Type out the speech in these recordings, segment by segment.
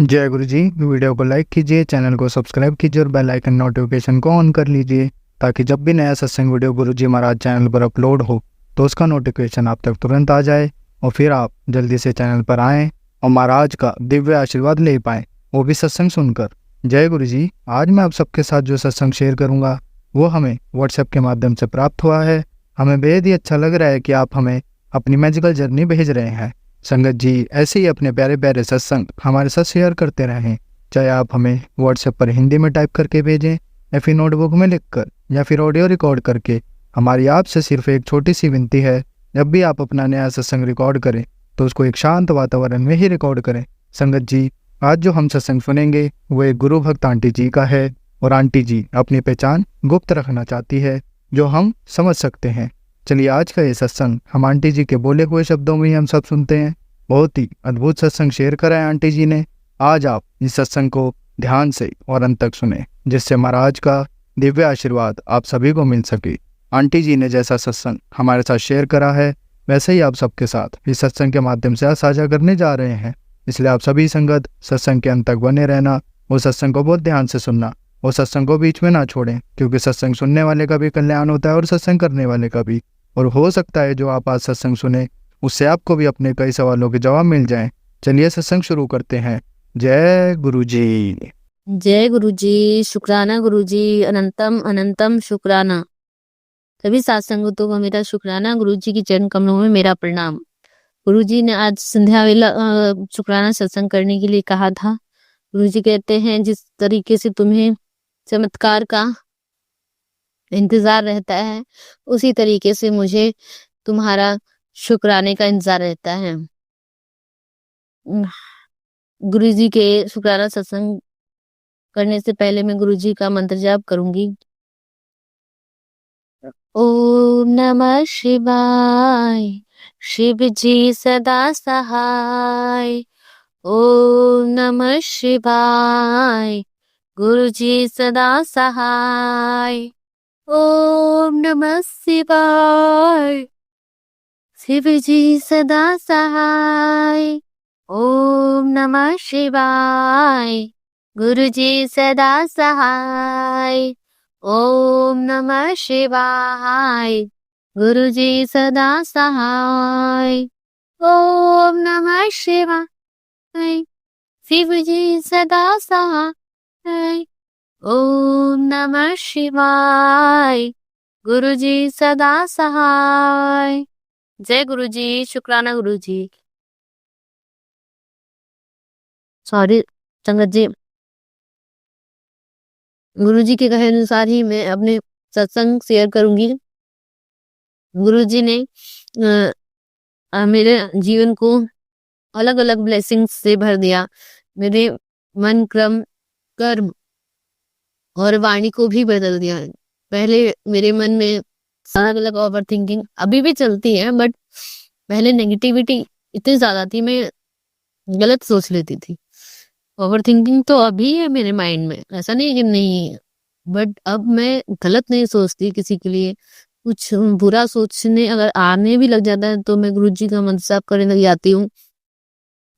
जय गुरु जी। वीडियो को लाइक कीजिए, चैनल को सब्सक्राइब कीजिए और बेल आइकन नोटिफिकेशन को ऑन कर लीजिए ताकि जब भी नया सत्संग वीडियो गुरु जी महाराज चैनल पर अपलोड हो तो उसका नोटिफिकेशन आप तक तुरंत आ जाए और फिर आप जल्दी से चैनल पर आएँ और महाराज का दिव्य आशीर्वाद ले पाएँ, वो भी सत्संग सुनकर। जय गुरु जी। आज मैं आप सबके साथ जो सत्संग शेयर करूँगा वो हमें व्हाट्सएप के माध्यम से प्राप्त हुआ है। हमें बेहद ही अच्छा लग रहा है कि आप हमें अपनी मैजिकल जर्नी भेज रहे हैं। संगत जी ऐसे ही अपने प्यारे प्यारे सत्संग हमारे साथ शेयर करते रहें, चाहे आप हमें व्हाट्सएप पर हिंदी में टाइप करके भेजें या फिर नोटबुक में लिखकर या फिर ऑडियो रिकॉर्ड करके। हमारी आपसे सिर्फ एक छोटी सी विनती है, जब भी आप अपना नया सत्संग रिकॉर्ड करें तो उसको एक शांत वातावरण में ही रिकॉर्ड करें। संगत जी आज जो हम सत्संग सुनेंगे वो एक गुरु भक्त आंटी जी का है और आंटी जी अपनी पहचान गुप्त रखना चाहती है जो हम समझ सकते हैं। चलिए आज का ये सत्संग हम आंटी जी के बोले हुए शब्दों में ही हम सब सुनते हैं। बहुत ही अद्भुत सत्संग शेयर करा है आंटी जी ने। आज आप इस सत्संग को ध्यान से और अंत तक सुने जिससे महाराज का दिव्य आशीर्वाद आप सभी को मिल सके। आंटी जी ने जैसा सत्संग हमारे साथ शेयर करा है वैसे ही आप सबके साथ इस सत्संग के माध्यम से साझा करने जा रहे हैं। इसलिए आप सभी संगत सत्संग के अंत तक बने रहना, वो सत्संग को बहुत ध्यान से सुनना, वो सत्संग को बीच में ना छोड़ें, क्योंकि सत्संग सुनने वाले का भी कल्याण होता है और सत्संग करने वाले का भी। और हो सकता है जो आप आज सत्संग सुने उससे आपको भी अपने कई सवालों के जवाब मिल जाएं। चलिए सत्संग शुरू करते हैं। जय गुरु जी। जय गुरु जी। शुक्राना गुरु जी, अनंतम अनंतम शुक्राना। सभी सत्संगतों को मेरा शुक्राना। गुरु जी की चरण कमलों में मेरा प्रणाम। गुरु जी ने आज संध्या वेला शुक्राना सत्संग करने के लिए कहा था। गुरु जी कहते हैं जिस तरीके से तुम्हें चमत्कार का इंतजार रहता है उसी तरीके से मुझे तुम्हारा शुक्राने का इंतजार रहता है। गुरु जी के शुक्राना सत्संग करने से पहले मैं गुरु जी का मंत्र जाप करूंगी। ओम नमः शिवाय, शिव जी सदा सहाय। ओम नमः शिवाय, गुरु जी सदा सहाय। ओम नमः शिवाय, शिव जी सदा सहाय। ओम नमः शिवाय, गुरु जी सदा सहाय। ओम नमः शिवाय, गुरु जी सदा सहाय। ओम नमः शिवाय, शिव जी सदा सहाय। ओम नमः शिवाय, गुरु जी सदा सहाय। जय गुरु जी। शुक्राना गुरु जी। सॉरी संगत जी, गुरु जी के कहे अनुसार ही मैं अपने सत्संग शेयर करूंगी। गुरु जी ने मेरे जीवन को अलग अलग ब्लेसिंग्स से भर दिया। मेरे मन, क्रम, कर्म और वाणी को भी बदल दिया। पहले मेरे मन में अलग अलग ओवर थिंकिंग अभी भी चलती है, बट पहले नेगेटिविटी इतनी ज्यादा थी, मैं गलत सोच लेती थी। ओवर थिंकिंग तो अभी है मेरे माइंड में, ऐसा नहीं है कि नहीं है, बट अब मैं गलत नहीं सोचती किसी के लिए। कुछ बुरा सोचने अगर आने भी लग जाता है तो मैं गुरु जी का मंत्र जाप करने लग जाती हूँ।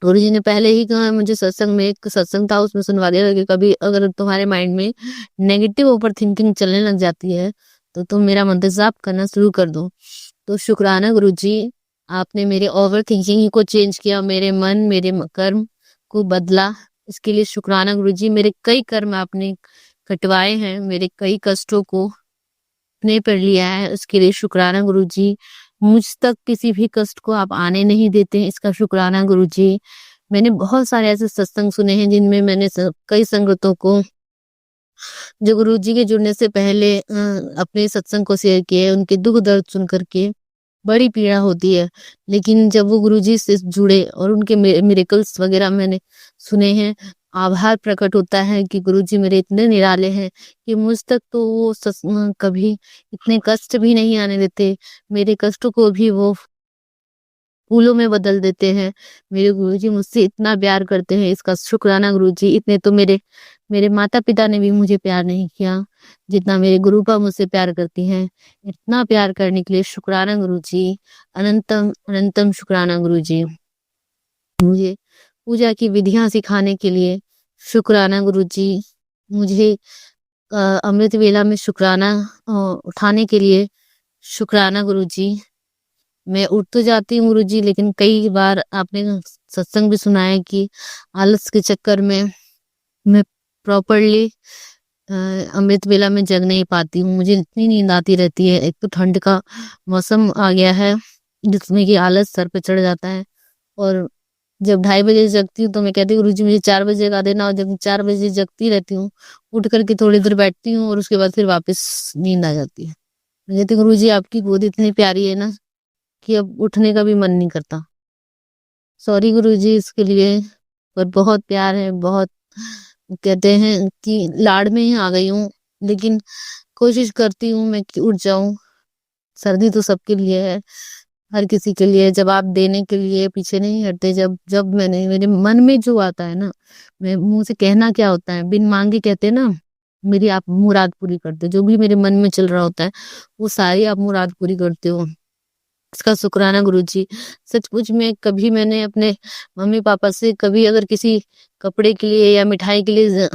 गुरु जी ने पहले ही कहा, मुझे सत्संग में एक सत्संग था उसमें सुनवा दिया कि कभी अगर तुम्हारे माइंड में नेगेटिव ओवर थिंकिंग चलने लग जाती है तो तुम मेरा मंत्र जाप करना शुरू कर दो। तो शुक्राना गुरु जी, आपने मेरे ओवर थिंकिंग को चेंज किया, मेरे मन, मेरे कर्म को बदला। इसके लिए शुक्राना गुरु जी। मेरे कई कर्म आपने कटवाए हैं, मेरे कई कष्टों को अपने पर लिया है, उसके लिए शुक्राना गुरु जी। मुझ तक किसी भी कष्ट को आप आने नहीं देते हैं, इसका शुक्राना गुरु जी। मैंने बहुत सारे ऐसे सत्संग सुने हैं जिनमें मैंने कई संगतों को जो गुरु जी के जुड़ने से पहले अपने सत्संग को शेयर किए, उनके दुख दर्द सुन करके बड़ी पीड़ा होती है। लेकिन जब वो गुरुजी से जुड़े और उनके मिरेकल्स वगैरह मैंने सुने हैं, आभार प्रकट होता है कि गुरुजी मेरे इतने निराले हैं कि मुझ तक तो वो कभी इतने कष्ट भी नहीं आने देते। मेरे कष्टों को भी वो फूलों में बदल देते हैं। मेरे गुरुजी मुझसे इतना प्यार करते हैं, इसका शुक्राना गुरुजी। इतने तो मेरे मेरे माता पिता ने भी मुझे प्यार नहीं किया जितना मेरे गुरुपा मुझसे प्यार करती हैं। इतना प्यार करने के लिए शुक्राना गुरुजी, अनंतम अनंतम शुक्राना गुरुजी। मुझे पूजा की विधियां सिखाने के लिए शुक्राना गुरुजी। मुझे अमृत वेला में शुक्राना उठाने के लिए शुक्राना गुरुजी। मैं उठ तो जाती हूँ गुरुजी, लेकिन कई बार आपने सत्संग भी सुना है कि आलस के चक्कर में मैं प्रॉपरली अमृत वेला में जग नहीं पाती हूँ। मुझे इतनी नींद आती रहती है। एक तो ठंड का मौसम आ गया है जिसमें कि आलस सर पे चढ़ जाता है, और जब 2:30 बजे जगती हूँ तो मैं कहती हूँ गुरुजी मुझे 4 बजे जगा देना, और जब 4 बजे जगती रहती हूँ उठ करके थोड़ी देर बैठती हूँ और उसके बाद फिर वापस नींद आ जाती है। मैं कहती हूँ गुरुजी आपकी गोद इतनी प्यारी है ना कि अब उठने का भी मन नहीं करता। सॉरी गुरुजी इसके लिए, पर बहुत प्यार है, बहुत कहते हैं कि लाड़ में ही आ गई हूँ, लेकिन कोशिश करती हूँ मैं कि उठ जाऊं। सर्दी तो सबके लिए है, हर किसी के लिए। जवाब देने के लिए पीछे नहीं हटते। जब जब मैंने मेरे मन में जो आता है ना, मैं मुंह से कहना क्या होता है, बिन मांगे कहते हैं ना, मेरी आप मुराद पूरी करते हो। जो भी मेरे मन में चल रहा होता है वो सारी आप मुराद पूरी करते हो। इसका शुक्राना गुरुजी। सचमुच में कभी मैंने अपने मम्मी पापा से कभी अगर किसी कपड़े के लिए या मिठाई के लिए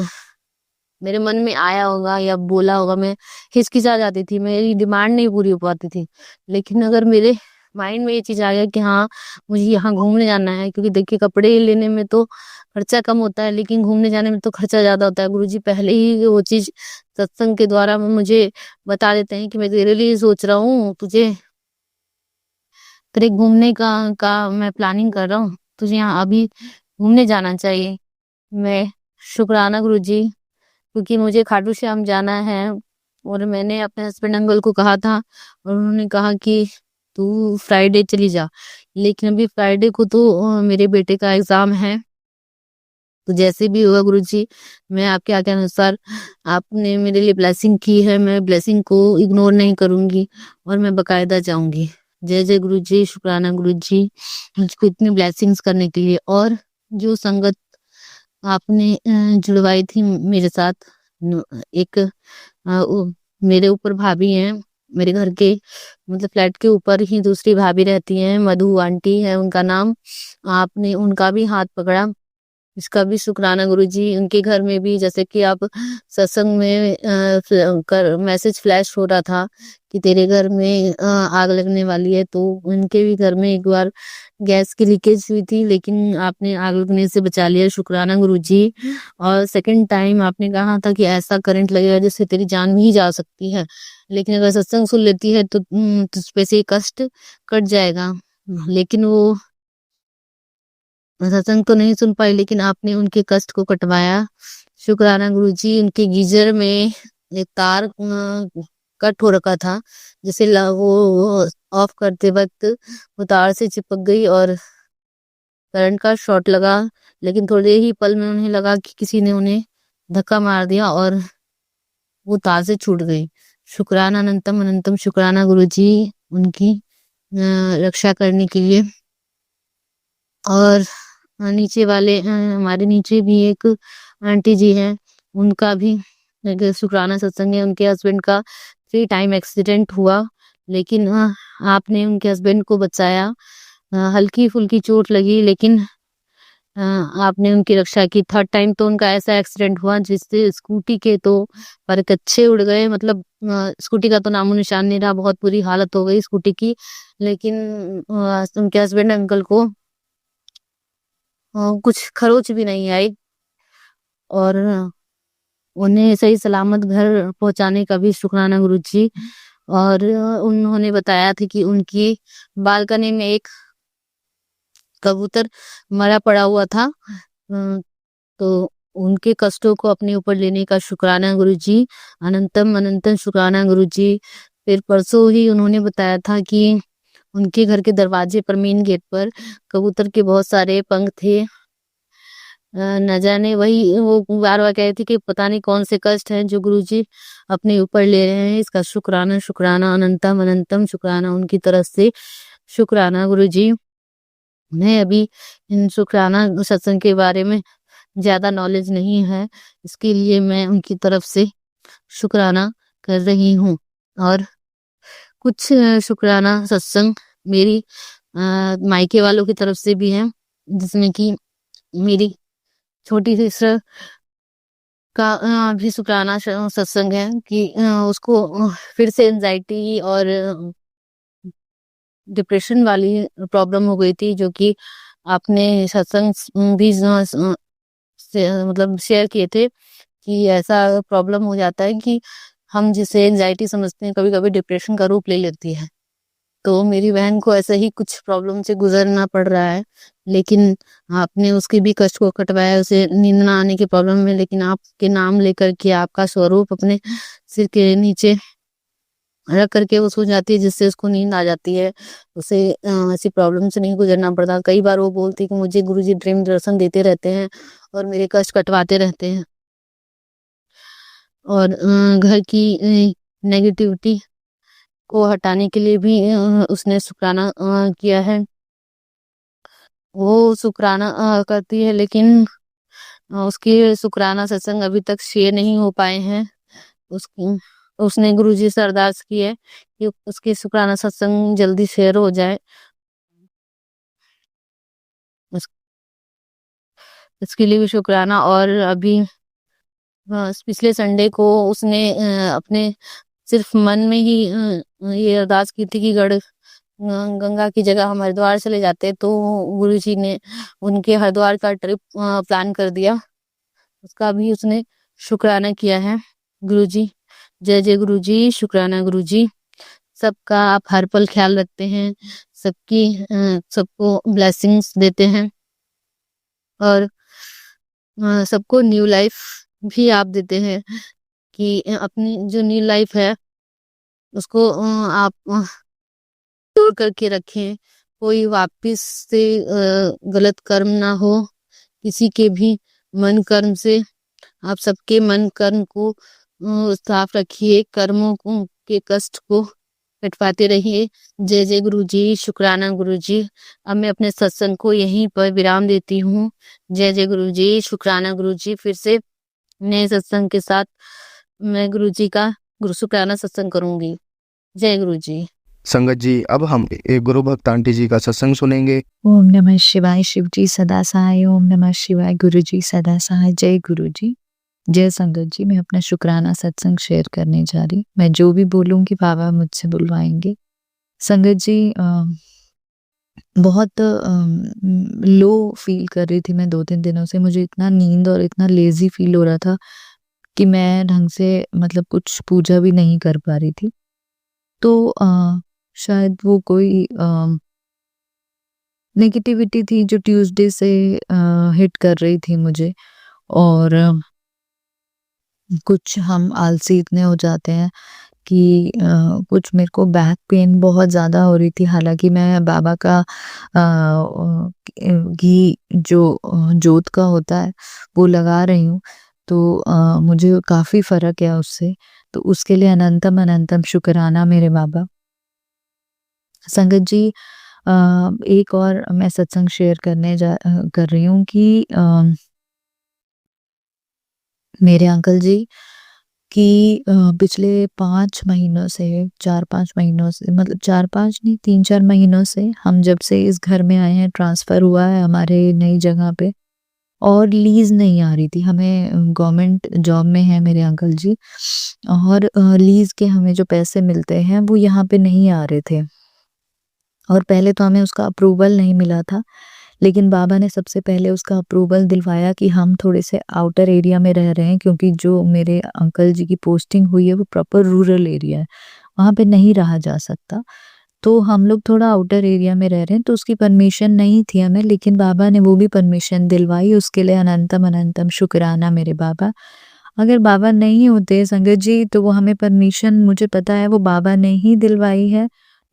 मेरे मन में आया होगा या बोला होगा, मैं हिचकिचा जाती थी, मेरी डिमांड नहीं पूरी हो पाती थी। लेकिन अगर मेरे माइंड में ये चीज आ गया कि हाँ मुझे यहाँ घूमने जाना है, क्योंकि देखिए कपड़े लेने में तो खर्चा कम होता है लेकिन घूमने जाने में तो खर्चा ज्यादा होता है। गुरुजी पहले ही वो चीज सत्संग के द्वारा मुझे बता देते हैं कि मैं तेरे लिए सोच रहा हूँ, तुझे तेरे घूमने का मैं प्लानिंग कर रहा हूँ, तुझे यहाँ अभी घूमने जाना चाहिए। मैं शुक्राना गुरुजी, क्योंकि मुझे खाटू श्याम जाना है और मैंने अपने हस्बैंड अंकल को कहा था और उन्होंने कहा कि तू फ्राइडे चली जा। लेकिन अभी फ्राइडे को तो मेरे बेटे का एग्जाम है। तो जैसे भी होगा गुरुजी, मैं आपके आज्ञा अनुसार, आपने मेरे लिए ब्लेसिंग की है, मैं ब्लेसिंग को इग्नोर नहीं करूंगी और मैं बकायदा जाऊंगी। जय जय गुरुजी, शुक्राना गुरुजी मुझको इतनी ब्लेसिंग्स करने के लिए। और जो संगत आपने जुड़वाई थी मेरे साथ, एक मेरे ऊपर भाभी हैं, मेरे घर के मतलब फ्लैट के ऊपर ही दूसरी भाभी रहती हैं, मधु आंटी है उनका नाम। आपने उनका भी हाथ पकड़ा, इसका भी शुक्राना गुरुजी। उनके घर में भी जैसे कि आप सत्संग में मैसेज फ्लैश हो रहा था कि तेरे घर में आग लगने वाली है, तो उनके भी घर में एक बार गैस की लीकेज हुई थी, लेकिन आपने आग लगने से बचा लिया, शुक्राना गुरुजी। और सेकंड टाइम आपने कहा था कि ऐसा करंट लगेगा जिससे तेरी जान भी जा सकती है, लेकिन अगर सत्संग सुन लेती है तो तुझ पे से कष्ट कट जाएगा। लेकिन वो सत्संग तो नहीं सुन पाई, लेकिन आपने उनके कष्ट को कटवाया, शुक्राना गुरुजी। उनके गीजर में एक तार कट हो रखा था, जिसे वो ऑफ करते वक्त वो तार से चिपक गई और करंट का शॉट लगा। लेकिन थोड़े ही पल में उन्हें लगा कि किसी ने उन्हें धक्का मार दिया और वो तार से छूट गई। शुक्राना अनंतम अनंतम, शुक्राना गुरुजी उनकी रक्षा करने के लिए। और नीचे वाले हमारे नीचे भी एक आंटी जी हैं, उनका भी एक शुक्राना सत्संग है। उनके हस्बैंड का 3 टाइम एक्सीडेंट हुआ, लेकिन आपने उनके हस्बैंड को बचाया। हल्की फुल्की चोट लगी, लेकिन आपने उनकी रक्षा की। 3rd टाइम तो उनका ऐसा एक्सीडेंट हुआ जिससे स्कूटी के तो परकच्चे उड़ गए, मतलब स्कूटी का तो नामो निशान नहीं रहा, बहुत बुरी हालत हो गई स्कूटी की। लेकिन उनके हस्बैंड अंकल को कुछ खरोच भी नहीं आई और उन्हें सही सलामत घर पहुंचाने का भी शुक्राना गुरुजी। और उन्होंने बताया था कि उनकी बालकनी में एक कबूतर मरा पड़ा हुआ था। तो उनके कष्टों को अपने ऊपर लेने का शुक्राना गुरुजी, अनंतम अनंतम शुक्राना गुरुजी। फिर परसों ही उन्होंने बताया था कि उनके घर के दरवाजे पर, मेन गेट पर कबूतर के बहुत सारे पंख थे। न जाने वही वो बार बार कह रही थी कि पता नहीं कौन से कष्ट हैं जो गुरुजी अपने ऊपर ले रहे हैं। इसका शुक्राना शुक्राना अनंतम अनंतम शुक्राना उनकी तरफ से, शुक्राना गुरुजी। उन्हें अभी इन शुक्राना सत्संग के बारे में ज्यादा नॉलेज नहीं है, इसके लिए मैं उनकी तरफ से शुक्राना कर रही हूँ। और कुछ शुक्राना सत्संग मेरी मायके वालों की तरफ से भी है, जिसमें कि मेरी छोटी सिस्टर का भी शुक्राना सत्संग है कि उसको फिर से एंजाइटी और डिप्रेशन वाली प्रॉब्लम हो गई थी, जो कि आपने सत्संग भी मतलब शेयर किए थे कि ऐसा प्रॉब्लम हो जाता है कि हम जिसे एंजाइटी समझते हैं कभी कभी डिप्रेशन का रूप ले लेती है। तो मेरी बहन को ऐसे ही कुछ प्रॉब्लम से गुजरना पड़ रहा है, लेकिन आपने उसके भी कष्ट को कटवाया, उसे नींद ना आने की प्रॉब्लम में, लेकिन आपके नाम लेकर के आपका स्वरूप अपने सिर के नीचे रख करके वो सो जाती है, जिससे उसको नींद आ जाती है। उसे ऐसी प्रॉब्लम से नहीं गुजरना पड़ता। कई बार वो बोलती है कि मुझे गुरुजी ड्रीम दर्शन देते रहते हैं और मेरे कष्ट कटवाते रहते हैं, और घर की नेगेटिविटी को हटाने के लिए भी उसने शुक्राना किया है। वो शुक्राना करती है, लेकिन उसके शुक्राना सत्संग अभी तक शेयर नहीं हो पाए हैं। उसकी उसने गुरुजी से अरदास की है कि उसके शुक्राना सत्संग जल्दी शेयर हो जाए। उस इसके लिए भी शुक्राना। और अभी पिछले संडे को उसने अपने सिर्फ मन में ही ये अरदास की थी कि गंगा की जगह हम हरिद्वार चले जाते, तो गुरुजी ने उनके हरिद्वार का ट्रिप प्लान कर दिया। उसका भी उसने शुक्राना किया है। गुरुजी, जय जय गुरुजी, शुक्राना गुरुजी। सबका आप हर पल ख्याल रखते हैं, सबको ब्लेसिंग्स देते हैं, और सबको न्यू लाइफ भी आप देते हैं कि अपनी जो न्यू लाइफ है उसको आप स्टोर करके रखें। कोई वापिस से गलत कर्म ना हो किसी के भी मन कर्म से। आप सबके मन कर्म को साफ रखिए, कर्मों को के कष्ट को कटवाते रहिए। जय जय गुरुजी, शुक्राना गुरुजी। अब मैं अपने सत्संग को यहीं पर विराम देती हूँ। जय जय गुरुजी, शुक्राना गुरुजी। फिर से नए सत्संग के साथ मैं गुरुजी का गुरु शुक्राना सत्संग करूंगी। जय गुरुजी। संगत जी, अब हम एक गुरु भक्त आंटी जी का सत्संग सुनेंगे। ओम नमः शिवाय। शिव जी सदा सहाय। ओम नमः शिवाय। गुरु जी सदा सहाय। जय गुरु जी। जय संगत जी। मैं अपना शुक्राना सत्संग शेयर करने जा रही। मैं जो भी बोलूंगी बाबा मुझसे बुलवाएंगे। संगत जी, बहुत लो फील कर रही थी मैं 2-3 दिनों से। मुझे इतना नींद और इतना लेजी फील हो रहा था कि मैं ढंग से मतलब कुछ पूजा भी नहीं कर पा रही थी। तो शायद वो कोई नेगेटिविटी थी जो ट्यूसडे से हिट कर रही थी मुझे। और कुछ हम आलसी इतने हो जाते हैं कि कुछ मेरे को बैक पेन बहुत ज़्यादा हो रही थी। हालांकि मैं बाबा का घी जो जोत का होता है वो लगा रही हूँ, तो मुझे काफ़ी फ़र्क है उससे। तो उसके लिए अनंतम अनंतम शुक्राना मेरे बाबा। संगत जी, एक और मैं सत्संग शेयर कर रही हूँ कि मेरे अंकल जी कि पिछले 5 महीनों से 4-5 महीनों से, मतलब 4-5 नहीं 3-4 महीनों से, हम जब से इस घर में आए हैं, ट्रांसफ़र हुआ है हमारे नई जगह पे, और लीज़ नहीं आ रही थी। हमें गवर्नमेंट जॉब में है मेरे अंकल जी, और लीज़ के हमें जो पैसे मिलते हैं वो यहाँ पे नहीं आ रहे थे। और पहले तो हमें उसका अप्रूवल नहीं मिला था, लेकिन बाबा ने सबसे पहले उसका अप्रूवल दिलवाया कि हम थोड़े से आउटर एरिया में रह रहे हैं, क्योंकि जो मेरे अंकल जी की पोस्टिंग हुई है वो प्रॉपर रूरल एरिया है, वहाँ पे नहीं रहा जा सकता। तो हम लोग थोड़ा आउटर एरिया में रह रहे हैं, तो उसकी परमिशन नहीं थी हमें, लेकिन बाबा ने वो भी परमिशन दिलवाई। उसके लिए अनंतम अनंतम शुक्राना मेरे बाबा। अगर बाबा नहीं होते संगत जी, तो वो हमें परमिशन, मुझे पता है वो बाबा ने ही दिलवाई है,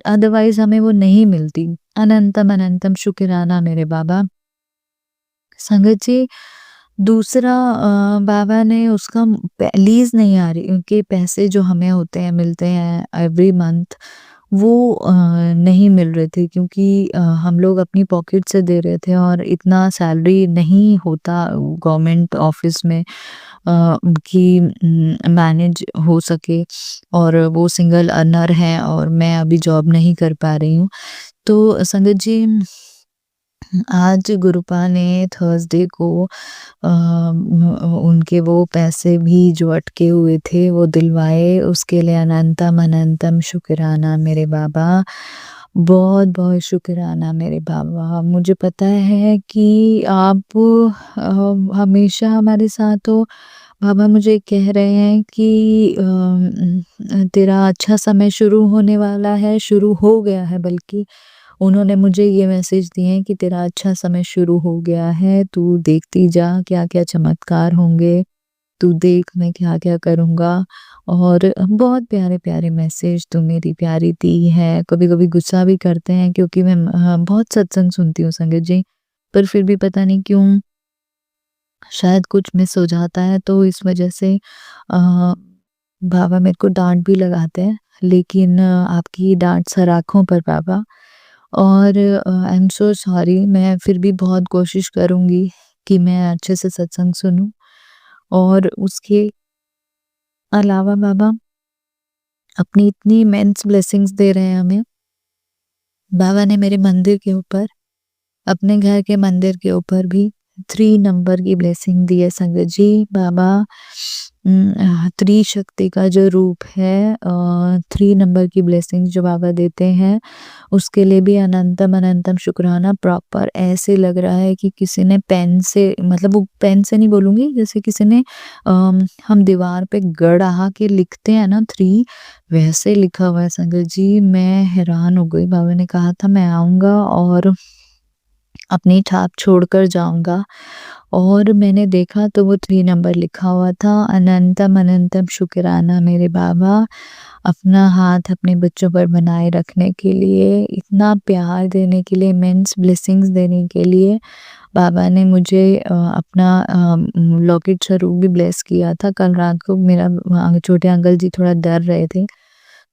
अदरवाइज हमें वो नहीं मिलती। अनंतम अनंतम शुक्राना मेरे बाबा। संगत जी, दूसरा बाबा ने उसका लीज नहीं आ रही, उनके पैसे जो हमें होते हैं मिलते हैं एवरी मंथ, वो नहीं मिल रहे थे, क्योंकि हम लोग अपनी पॉकेट से दे रहे थे और इतना सैलरी नहीं होता गवर्नमेंट ऑफिस में कि मैनेज हो सके। और वो सिंगल अर्नर हैं और मैं अभी जॉब नहीं कर पा रही हूँ। तो संगत जी, आज गुरुपा ने थर्सडे को उनके वो पैसे भी जो अटके हुए थे वो दिलवाए, उसके लिए अनंतम अनंतम शुक्राना मेरे बाबा। बहुत-बहुत शुक्राना मेरे बाबा। मुझे पता है कि आप हमेशा हमारे साथ हो। बाबा मुझे कह रहे हैं कि तेरा अच्छा समय शुरू होने वाला है, शुरू हो गया है बल्कि। उन्होंने मुझे ये मैसेज दिए हैं कि तेरा अच्छा समय शुरू हो गया है, तू देखती जा क्या-क्या चमत्कार होंगे, तू देख मैं क्या-क्या करूँगा। और बहुत प्यारे-प्यारे मैसेज तू मेरी प्यारी दी है। कभी-कभी गुस्सा भी करते हैं क्योंकि मैं बहुत सत्संग सुनती हूँ संगत जी, पर फिर भी पता नहीं क्यों शायद कुछ मिस हो जाता है, तो इस वजह से बाबा मेरे को डाँट भी लगाते हैं, लेकिन आपकी डाँट सराखों पर बाबा। और आई एम सो सॉरी, मैं फिर भी बहुत कोशिश करूँगी कि मैं अच्छे से सत्संग सुनूँ। और उसके अलावा बाबा अपनी इतनी इमेंस ब्लेसिंग्स दे रहे हैं हमें। बाबा ने मेरे मंदिर के ऊपर, अपने घर के मंदिर के ऊपर भी 3 नंबर की ब्लेसिंग दी है संगत जी। बाबा त्रिशक्ति का जो रूप है 3 नंबर की ब्लेसिंग जो बाबा देते हैं, उसके लिए भी अनंतम अनंतम शुक्राना। प्रॉपर ऐसे लग रहा है कि किसी ने पेन से, मतलब वो पेन से नहीं बोलूँगी, जैसे किसी ने हम दीवार पे गड़ा के लिखते हैं ना 3, वैसे लिखा हुआ है संगत जी। मैं हैरान हो गई। बाबा ने कहा था मैं आऊँगा और अपनी छाप छोड़कर जाऊँगा, और मैंने देखा तो वो 3 नंबर लिखा हुआ था। अनंतम अनंतम शुक्राना मेरे बाबा, अपना हाथ अपने बच्चों पर बनाए रखने के लिए, इतना प्यार देने के लिए, इमेंस ब्लेसिंग्स देने के लिए। बाबा ने मुझे अपना लॉकेट स्वरूप भी ब्लेस किया था। कल रात को मेरा छोटे अंकल जी थोड़ा डर रहे थे,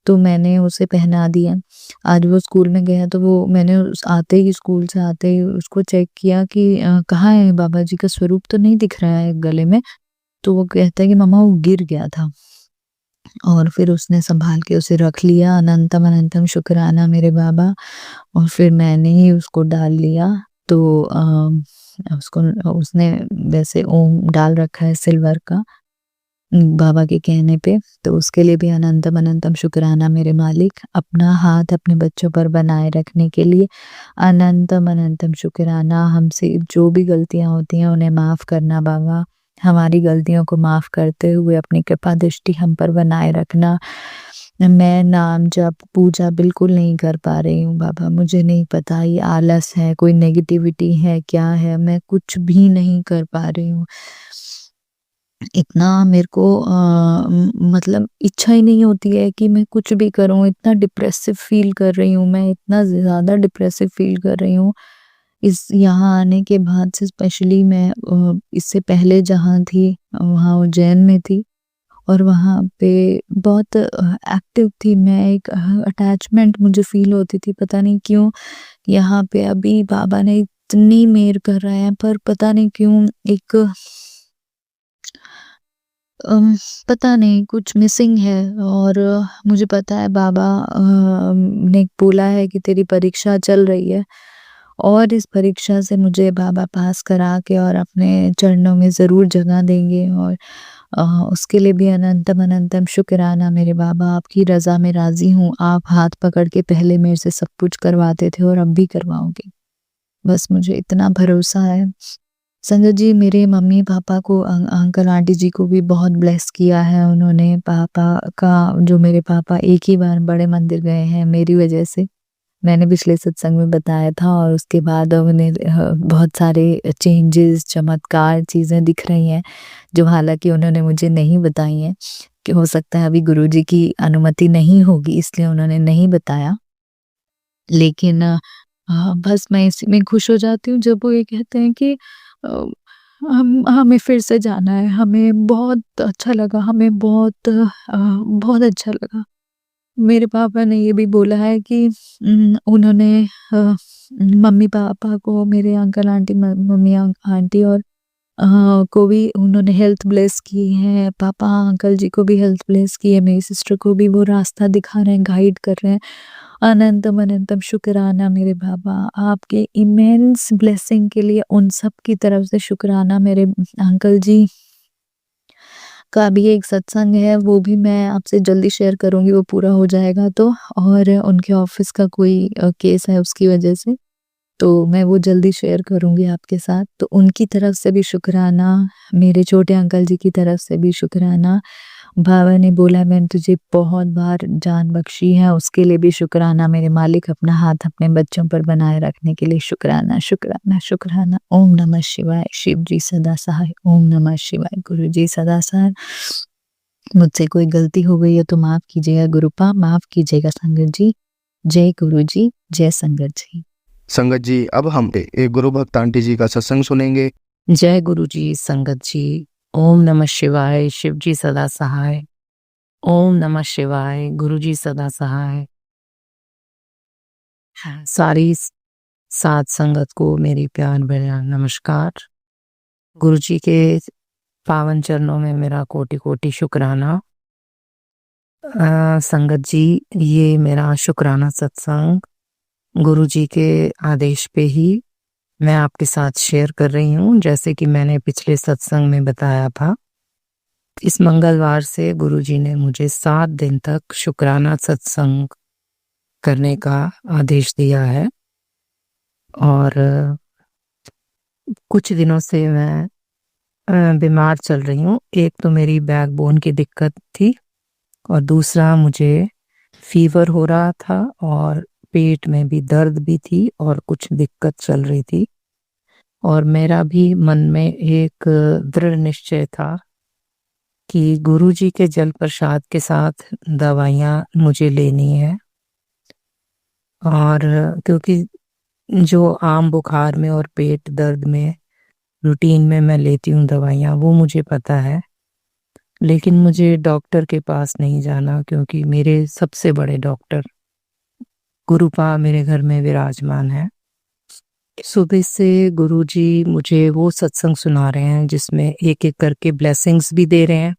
तो मैंने उसे पहना दिया। आज वो स्कूल में गया तो वो मैंने आते ही, स्कूल से आते ही उसको चेक किया कि कहाँ है, बाबा जी का स्वरूप तो नहीं दिख रहा है गले में। तो वो कहता है कि मम्मा वो गिर गया था, और फिर उसने संभाल के उसे रख लिया। अनंतम अनंतम शुक्राना मेरे बाबा। और फिर मैंने ही उसको डाल लिया। तो उसको उसने वैसे ओम डाल रखा है सिल्वर का, बाबा के कहने पे, तो उसके लिए भी अनंतम अनंतम शुक्राना मेरे मालिक। अपना हाथ अपने बच्चों पर बनाए रखने के लिए अनंतम अनंतम शुक्राना। हमसे जो भी गलतियाँ होती हैं उन्हें माफ़ करना बाबा। हमारी गलतियों को माफ़ करते हुए अपनी कृपा दृष्टि हम पर बनाए रखना। मैं नाम जप पूजा बिल्कुल नहीं कर पा रही हूँ बाबा। मुझे नहीं पता ये आलस है, कोई नेगेटिविटी है, क्या है, मैं कुछ भी नहीं कर पा रही हूँ। इतना मेरे को मतलब इच्छा ही नहीं होती है कि मैं कुछ भी करूँ। इतना डिप्रेसिव फ़ील कर रही हूँ मैं, इतना ज़्यादा डिप्रेसिव फ़ील कर रही हूँ। इस यहाँ आने के बाद से स्पेशली मैं इससे पहले जहाँ थी वहाँ उज्जैन में थी, और वहाँ पे बहुत एक्टिव थी मैं। एक अटैचमेंट मुझे फ़ील होती थी, पता नहीं क्यों। यहाँ पे अभी बाबा ने इतनी मेहर कर रहे हैं, पर पता नहीं क्यों एक पता नहीं कुछ मिसिंग है। और मुझे पता है बाबा ने बोला है कि तेरी परीक्षा चल रही है, और इस परीक्षा से मुझे बाबा पास करा के और अपने चरणों में ज़रूर जगह देंगे। और उसके लिए भी अनंतम अनंतम शुक्राना मेरे बाबा। आपकी रज़ा में राज़ी हूँ। आप हाथ पकड़ के पहले मेरे से सब कुछ करवाते थे और अब भी करवाओगे। बस मुझे इतना भरोसा है। संजय जी, मेरे मम्मी-पापा को अंकल आंटी जी को भी बहुत ब्लेस किया है उन्होंने। पापा का, जो मेरे पापा एक ही बार बड़े मंदिर गए हैं मेरी वजह से। मैंने पिछले सत्संग में बताया था, और उसके बाद अब उन्हें बहुत सारे चेंजेस, चमत्कार, चीज़ें दिख रही हैं, जो हालाँकि उन्होंने मुझे नहीं बताई हैं, कि हो सकता है अभी गुरुजी की अनुमति नहीं होगी इसलिए उन्होंने नहीं बताया। लेकिन बस मैं इसी में खुश हो जाती हूँ जब वो ये कहते हैं कि अ, हम हमें फिर से जाना है, हमें बहुत अच्छा लगा, हमें बहुत अच्छा लगा। मेरे पापा ने ये भी बोला है कि उन्होंने मम्मी-पापा को, मेरे अंकल आंटी, मम्मी आंटी और को भी उन्होंने हेल्थ ब्लेस की है, पापा अंकल जी को भी हेल्थ ब्लेस की है, मेरी सिस्टर को भी वो रास्ता दिखा रहे हैं, गाइड कर रहे हैं। अनंतम अनंतम शुक्राना मेरे बाबा, आपके इमेंस ब्लेसिंग के लिए उन सब की तरफ से शुक्राना। मेरे अंकल जी का भी एक सत्संग है, वो भी मैं आपसे जल्दी शेयर करूँगी, वो पूरा हो जाएगा तो। और उनके ऑफ़िस का कोई केस है उसकी वजह से, तो मैं वो जल्दी शेयर करूँगी आपके साथ। तो उनकी तरफ से भी शुक्राना, मेरे छोटे अंकल जी की तरफ से भी शुक्राना। बाबा ने बोला मैंने तुझे बहुत बार जान बख्शी है, उसके लिए भी शुक्राना। मेरे मालिक अपना हाथ अपने बच्चों पर बनाए रखने के लिए शुक्राना, शुक्राना, शुक्राना। ओम नमः शिवाय, शिव जी सदा सहाय। ओम नमः शिवाय, गुरु जी सदा सहाय। मुझसे कोई गलती हो गई है तो माफ़ कीजिएगा गुरुपा, माफ़ कीजिएगा संगत जी। जय गुरु जी, जय संगत जी। संगत जी, अब हम एक गुरु भक्त आंटी जी का सत्संग सुनेंगे। जय गुरु जी, संगत जी। ओम नमः शिवाय, शिव जी सदा सहाय। ओम नमः शिवाय, गुरु जी सदा सहाय। सारी साध संगत को मेरी प्यार भरा नमस्कार। गुरु जी के पावन चरणों में मेरा कोटि कोटि शुक्राना। संगत जी, ये मेरा शुक्राना सत्संग गुरु जी के आदेश पे ही मैं आपके साथ शेयर कर रही हूँ। जैसे कि मैंने पिछले सत्संग में बताया था, इस मंगलवार से गुरुजी ने मुझे 7 दिन तक शुक्राना सत्संग करने का आदेश दिया है। और कुछ दिनों से मैं बीमार चल रही हूँ। एक तो मेरी बैकबोन की दिक्कत थी और दूसरा मुझे फीवर हो रहा था और पेट में भी दर्द भी थी और कुछ दिक्कत चल रही थी। और मेरा भी मन में एक दृढ़ निश्चय था कि गुरुजी के जल प्रसाद के साथ दवाइयाँ मुझे लेनी है। और क्योंकि जो आम बुखार में और पेट दर्द में रूटीन में मैं लेती हूँ दवाइयाँ, वो मुझे पता है। लेकिन मुझे डॉक्टर के पास नहीं जाना, क्योंकि मेरे सबसे बड़े डॉक्टर गुरुपा मेरे घर में विराजमान है। सुबह से गुरुजी मुझे वो सत्संग सुना रहे हैं जिसमें एक एक करके ब्लेसिंग्स भी दे रहे हैं।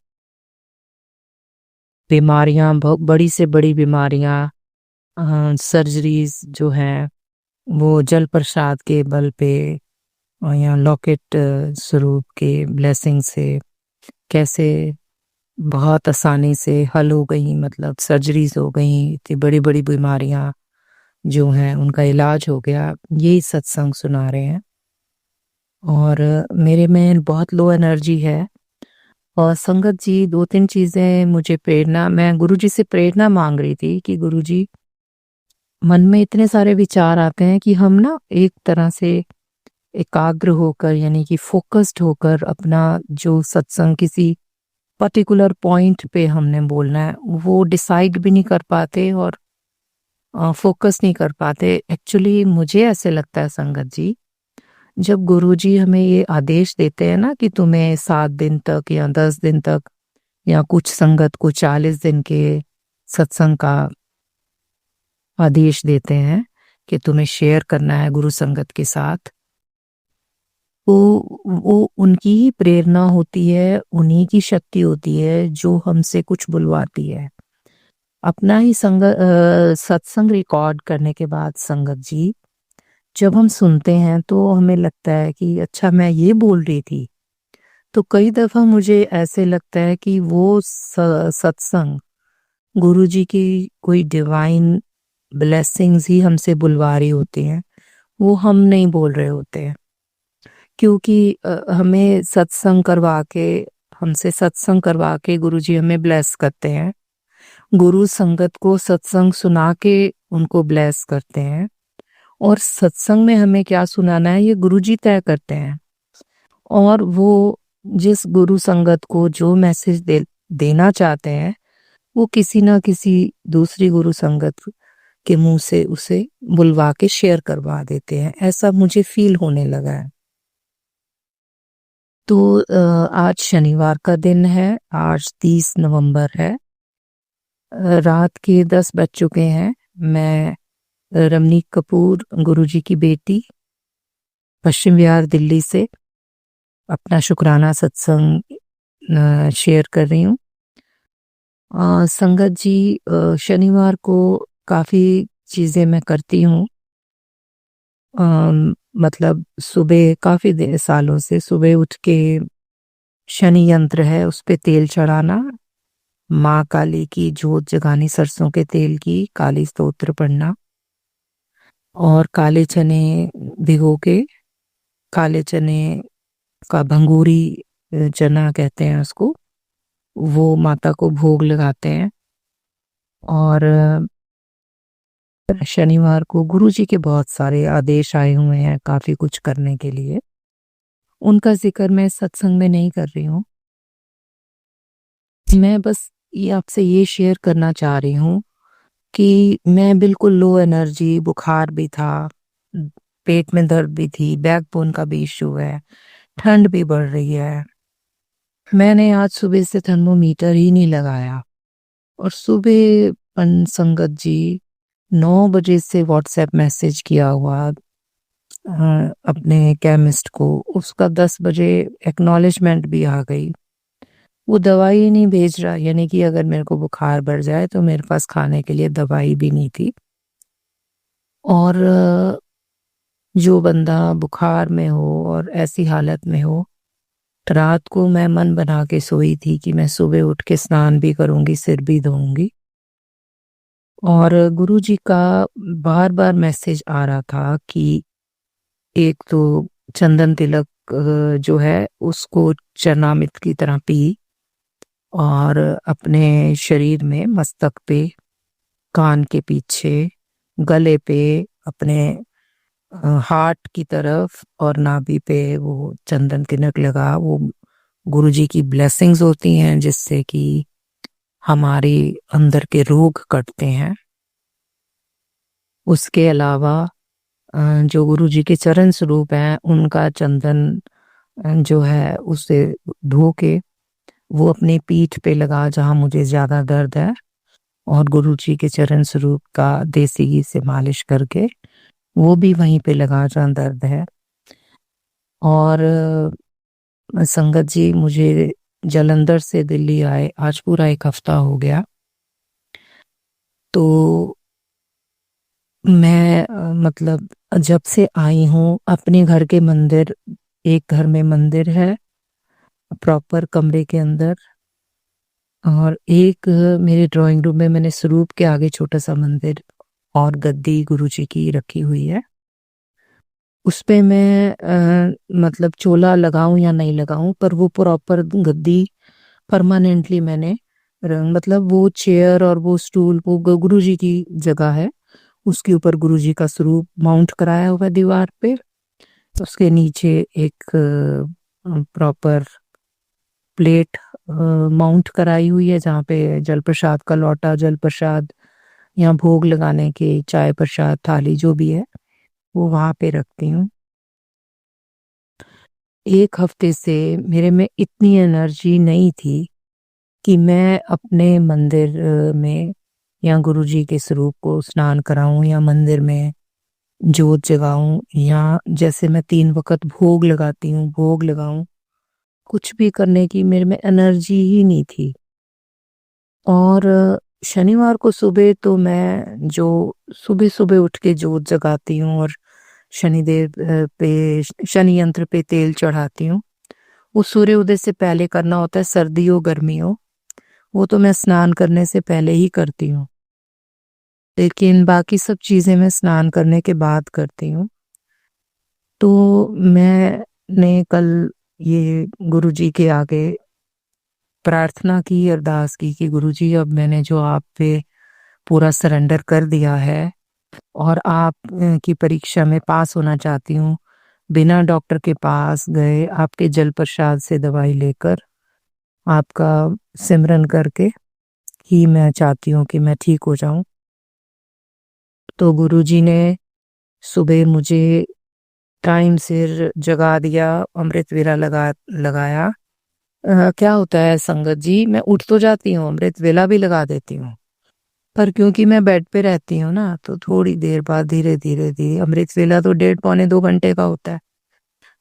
बीमारियां, बहुत बड़ी से बड़ी बीमारियां, सर्जरीज जो हैं वो जल प्रसाद के बल पे और या लॉकेट स्वरूप के ब्लेसिंग से कैसे बहुत आसानी से हल हो गई। मतलब सर्जरीज हो गई, इतनी बड़ी बड़ी बीमारियां जो हैं उनका इलाज हो गया। यही सत्संग सुना रहे हैं। और मेरे में बहुत लो एनर्जी है। और संगत जी, 2-3 चीज़ें मुझे प्रेरणा, मैं गुरुजी से प्रेरणा मांग रही थी कि गुरुजी, मन में इतने सारे विचार आते हैं कि हम ना एक तरह से एकाग्र होकर, यानी कि फोकस्ड होकर अपना जो सत्संग किसी पर्टिकुलर पॉइंट पे हमने बोलना है वो डिसाइड भी नहीं कर पाते और फोकस नहीं कर पाते। एक्चुअली मुझे ऐसे लगता है संगत जी, जब गुरुजी हमें ये आदेश देते हैं ना कि तुम्हें 7 दिन तक या 10 दिन तक या कुछ संगत को 40 दिन के सत्संग का आदेश देते हैं कि तुम्हें शेयर करना है गुरु संगत के साथ, तो वो उनकी ही प्रेरणा होती है, उन्हीं की शक्ति होती है जो हमसे कुछ बुलवाती है। अपना ही सत्संग रिकॉर्ड करने के बाद संगत जी, जब हम सुनते हैं तो हमें लगता है कि अच्छा मैं ये बोल रही थी। तो कई दफ़ा मुझे ऐसे लगता है कि वो सत्संग गुरुजी की कोई डिवाइन ब्लेसिंग्स ही हमसे बुलवा रही होती हैं, वो हम नहीं बोल रहे होते हैं। क्योंकि हमें सत्संग करवा के, हमसे सत्संग करवा के गुरुजी हमें ब्लेस करते हैं। गुरु संगत को सत्संग सुना के उनको ब्लेस करते हैं। और सत्संग में हमें क्या सुनाना है ये गुरुजी तय करते हैं। और वो जिस गुरु संगत को जो मैसेज देना चाहते हैं, वो किसी ना किसी दूसरी गुरु संगत के मुंह से उसे बुलवा के शेयर करवा देते हैं। ऐसा मुझे फील होने लगा है। तो आज शनिवार का दिन है, आज 30 नवंबर है। रात के 10 बज चुके हैं। मैं रमनीक कपूर, गुरुजी की बेटी, पश्चिम विहार दिल्ली से अपना शुक्राना सत्संग शेयर कर रही हूँ। संगत जी, शनिवार को काफ़ी चीज़ें मैं करती हूँ। मतलब सुबह काफ़ी सालों से सुबह उठ के शनि यंत्र है उस पे तेल चढ़ाना, माँ काली की जोत जगानी, सरसों के तेल की, काली स्तोत्र पढ़ना और काले चने भिगो के, काले चने का भंगूरी चना कहते हैं उसको, वो माता को भोग लगाते हैं। और शनिवार को गुरुजी के बहुत सारे आदेश आए हुए हैं काफ़ी कुछ करने के लिए, उनका जिक्र मैं सत्संग में नहीं कर रही हूँ। मैं बस ये आपसे ये शेयर करना चाह रही हूँ कि मैं बिल्कुल लो एनर्जी, बुखार भी था, पेट में दर्द भी थी, बैकबोन का भी इश्यू है, ठंड भी बढ़ रही है। मैंने आज सुबह से थर्मोमीटर ही नहीं लगाया और सुबह संगत जी 9 बजे से व्हाट्सएप मैसेज किया हुआ अपने केमिस्ट को, उसका 10 बजे एक्नॉलेजमेंट भी आ गई। वो दवाई ही नहीं भेज रहा, यानी कि अगर मेरे को बुखार बढ़ जाए तो मेरे पास खाने के लिए दवाई भी नहीं थी। और जो बंदा बुखार में हो और ऐसी हालत में हो, रात को मैं मन बना के सोई थी कि मैं सुबह उठ के स्नान भी करूंगी, सिर भी धोऊंगी। और गुरुजी का बार बार मैसेज आ रहा था कि एक तो चंदन तिलक जो है उसको चरणामृत की तरह पी और अपने शरीर में, मस्तक पे, कान के पीछे, गले पे, अपने हार्ट की तरफ और नाभि पे वो चंदन तिलक लगा। वो गुरुजी की ब्लेसिंग्स होती हैं जिससे कि हमारे अंदर के रोग कटते हैं। उसके अलावा जो गुरुजी के चरण स्वरूप हैं उनका चंदन जो है उसे धो के वो अपनी पीठ पे लगा जहाँ मुझे ज़्यादा दर्द है, और गुरुजी के चरण स्वरूप का देसी घी से मालिश करके वो भी वहीं पे लगा जहाँ दर्द है। और संगत जी, मुझे जालंधर से दिल्ली आए आज पूरा 1 हफ्ता हो गया। तो मैं मतलब जब से आई हूँ अपने घर के मंदिर, एक घर में मंदिर है प्रॉपर कमरे के अंदर, और एक मेरे ड्राइंग रूम में मैंने स्वरूप के आगे छोटा सा मंदिर और गद्दी गुरुजी की रखी हुई है। उस पे मैं मतलब चोला लगाऊं या नहीं लगाऊं, पर वो प्रॉपर गद्दी परमानेंटली मैंने मतलब वो चेयर और वो स्टूल वो गुरुजी की जगह है, उसके ऊपर गुरुजी का स्वरूप माउंट कराया हुआ है दीवार पे। उसके नीचे एक प्रॉपर प्लेट माउंट कराई हुई है जहाँ पे जल प्रसाद का लोटा, जल प्रसाद या भोग लगाने के चाय प्रसाद थाली जो भी है वो वहाँ पे रखती हूँ। 1 हफ्ते से मेरे में इतनी एनर्जी नहीं थी कि मैं अपने मंदिर में या गुरुजी के स्वरूप को स्नान कराऊं या मंदिर में जोत जगाऊं, या जैसे मैं 3 वक्त भोग लगाती हूँ भोग लगाऊं, कुछ भी करने की मेरे में एनर्जी ही नहीं थी। और शनिवार को सुबह तो मैं जो सुबह सुबह उठ के जोत जगाती हूँ और शनिदेव पे, शनि यंत्र पे तेल चढ़ाती हूँ, वो सूर्य उदय से पहले करना होता है, सर्दी हो गर्मी हो, वो तो मैं स्नान करने से पहले ही करती हूँ। लेकिन बाकी सब चीज़ें मैं स्नान करने के बाद करती हूँ। तो मैंने कल ये गुरुजी के आगे प्रार्थना की, अरदास की कि गुरुजी अब मैंने जो आप पे पूरा सरेंडर कर दिया है और आप की परीक्षा में पास होना चाहती हूँ, बिना डॉक्टर के पास गए आपके जल प्रसाद से दवाई लेकर, आपका सिमरन करके ही मैं चाहती हूँ कि मैं ठीक हो जाऊं। तो गुरुजी ने सुबह मुझे टाइम सिर जगा दिया, अमृत वेला लगाया। क्या होता है संगत जी, मैं उठ तो जाती हूँ, अमृत वेला भी लगा देती हूँ, पर क्योंकि मैं बेड पे रहती हूँ ना, तो थोड़ी देर बाद धीरे धीरे धीरे, अमृत वेला तो 1.5 पौने 2 घंटे का होता है,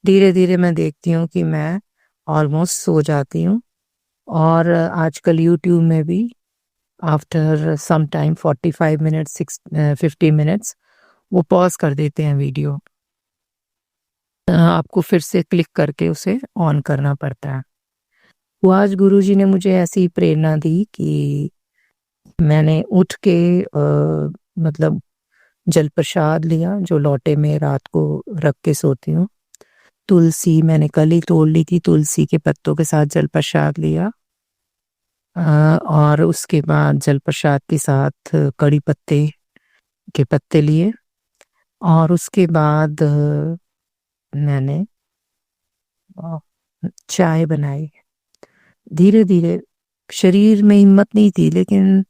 धीरे धीरे मैं देखती हूँ कि मैं ऑलमोस्ट सो जाती हूँ। और आजकल यूट्यूब में भी after some time 45 minutes 50 minutes वो पॉज कर देते हैं वीडियो। आपको फिर से क्लिक करके उसे ऑन करना पड़ता है। तो आज गुरुजी ने मुझे ऐसी प्रेरणा दी कि मैंने उठ के मतलब जल प्रसाद लिया जो लोटे में रात को रख के सोती हूँ। तुलसी मैंने कल ही तोड़ ली थी, तुलसी के पत्तों के साथ जल प्रसाद लिया। और उसके बाद जल प्रसाद के साथ कड़ी पत्ते के पत्ते लिए। और उसके बाद मैंने अ, चाय बनाई। धीरे धीरे शरीर में हिम्मत नहीं थी, लेकिन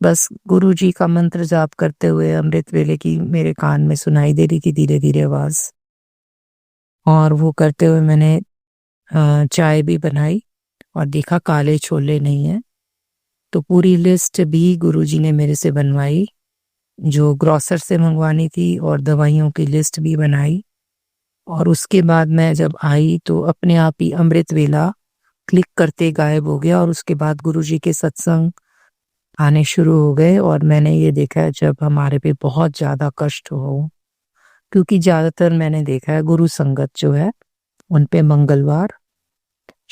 बस गुरुजी का मंत्र जाप करते हुए अमृत वेले की मेरे कान में सुनाई दे रही थी धीरे धीरे आवाज। और वो करते हुए मैंने चाय भी बनाई और देखा काले छोले नहीं है। तो पूरी लिस्ट भी गुरुजी ने मेरे से बनवाई, जो ग्रोसर से मंगवानी थी, और दवाइयों की लिस्ट भी बनाई। और उसके बाद मैं जब आई तो अपने आप ही अमृत वेला क्लिक करते गायब हो गया। और उसके बाद गुरुजी के सत्संग आने शुरू हो गए। और मैंने ये देखा है जब हमारे पे बहुत ज़्यादा कष्ट हो, क्योंकि ज़्यादातर मैंने देखा है गुरु संगत जो है उन पे मंगलवार,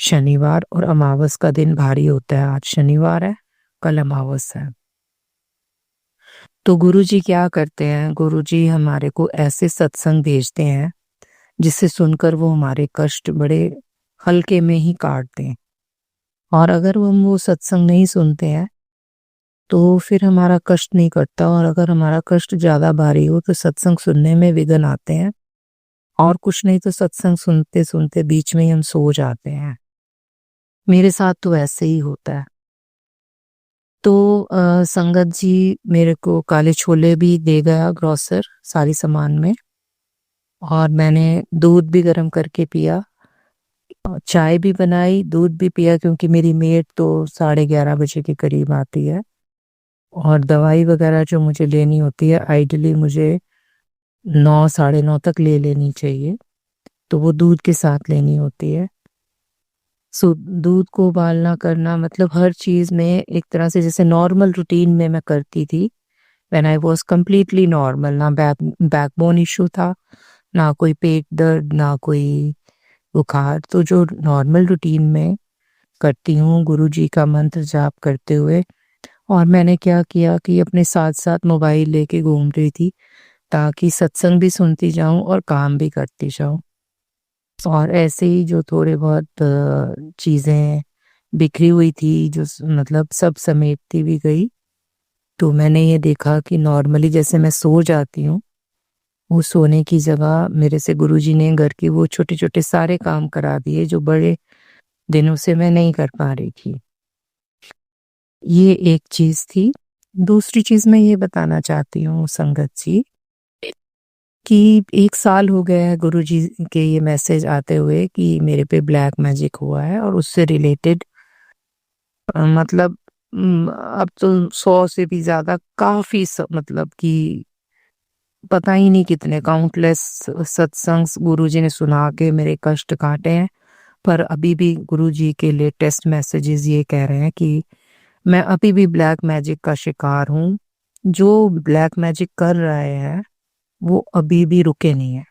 शनिवार और अमावस का दिन भारी होता है। आज शनिवार है, कल अमावस है। तो गुरुजी क्या करते हैं, गुरुजी हमारे को ऐसे सत्संग भेजते हैं जिससे सुनकर वो हमारे कष्ट बड़े हल्के में ही काट दें। और अगर हम वो सत्संग नहीं सुनते हैं तो फिर हमारा कष्ट नहीं कटता। और अगर हमारा कष्ट ज़्यादा भारी हो तो सत्संग सुनने में विघ्न आते हैं, और कुछ नहीं तो सत्संग सुनते सुनते बीच में ही हम सो जाते हैं। मेरे साथ तो ऐसे ही होता है। तो संगत जी मेरे को काले छोले भी दे गया ग्रोसर सारी सामान में। और मैंने दूध भी गर्म करके पिया, चाय भी बनाई, दूध भी पिया, क्योंकि मेरी मेड तो 11:30 बजे के करीब आती है। और दवाई वगैरह जो मुझे लेनी होती है आइडियली मुझे 9 साढ़े 9 तक ले लेनी चाहिए, तो वो दूध के साथ लेनी होती है। सो दूध को उबालना करना मतलब हर चीज़ में एक तरह से जैसे नॉर्मल रूटीन में मैं करती थी। When I was completely normal, ना बैकबोन इशू था, ना कोई पेट दर्द, ना कोई बुखार। तो जो नॉर्मल रूटीन में करती हूँ गुरुजी का मंत्र जाप करते हुए। और मैंने क्या किया कि अपने साथ साथ मोबाइल लेके घूम रही थी, ताकि सत्संग भी सुनती जाऊं और काम भी करती जाऊं। और ऐसे ही जो थोड़े बहुत चीज़ें बिखरी हुई थी, जो मतलब सब समेटती भी गई। तो मैंने ये देखा कि नॉर्मली जैसे मैं सो जाती हूँ, वो सोने की जगह मेरे से गुरुजी ने घर के वो छोटे छोटे सारे काम करा दिए जो बड़े दिनों से मैं नहीं कर पा रही थी। ये एक चीज़ थी। दूसरी चीज़ मैं ये बताना चाहती हूँ संगत जी, कि 1 साल हो गया है गुरुजी के ये मैसेज आते हुए कि मेरे पे ब्लैक मैजिक हुआ है। और उससे रिलेटेड मतलब अब तो 100 से भी ज़्यादा काफ़ी मतलब कि पता ही नहीं कितने काउंटलेस सत्संग गुरुजी ने सुना के मेरे कष्ट काटे हैं। पर अभी भी गुरुजी के लेटेस्ट मैसेजेस ये कह रहे हैं कि मैं अभी भी ब्लैक मैजिक का शिकार हूँ। जो ब्लैक मैजिक कर रहे हैं वो अभी भी रुके नहीं है।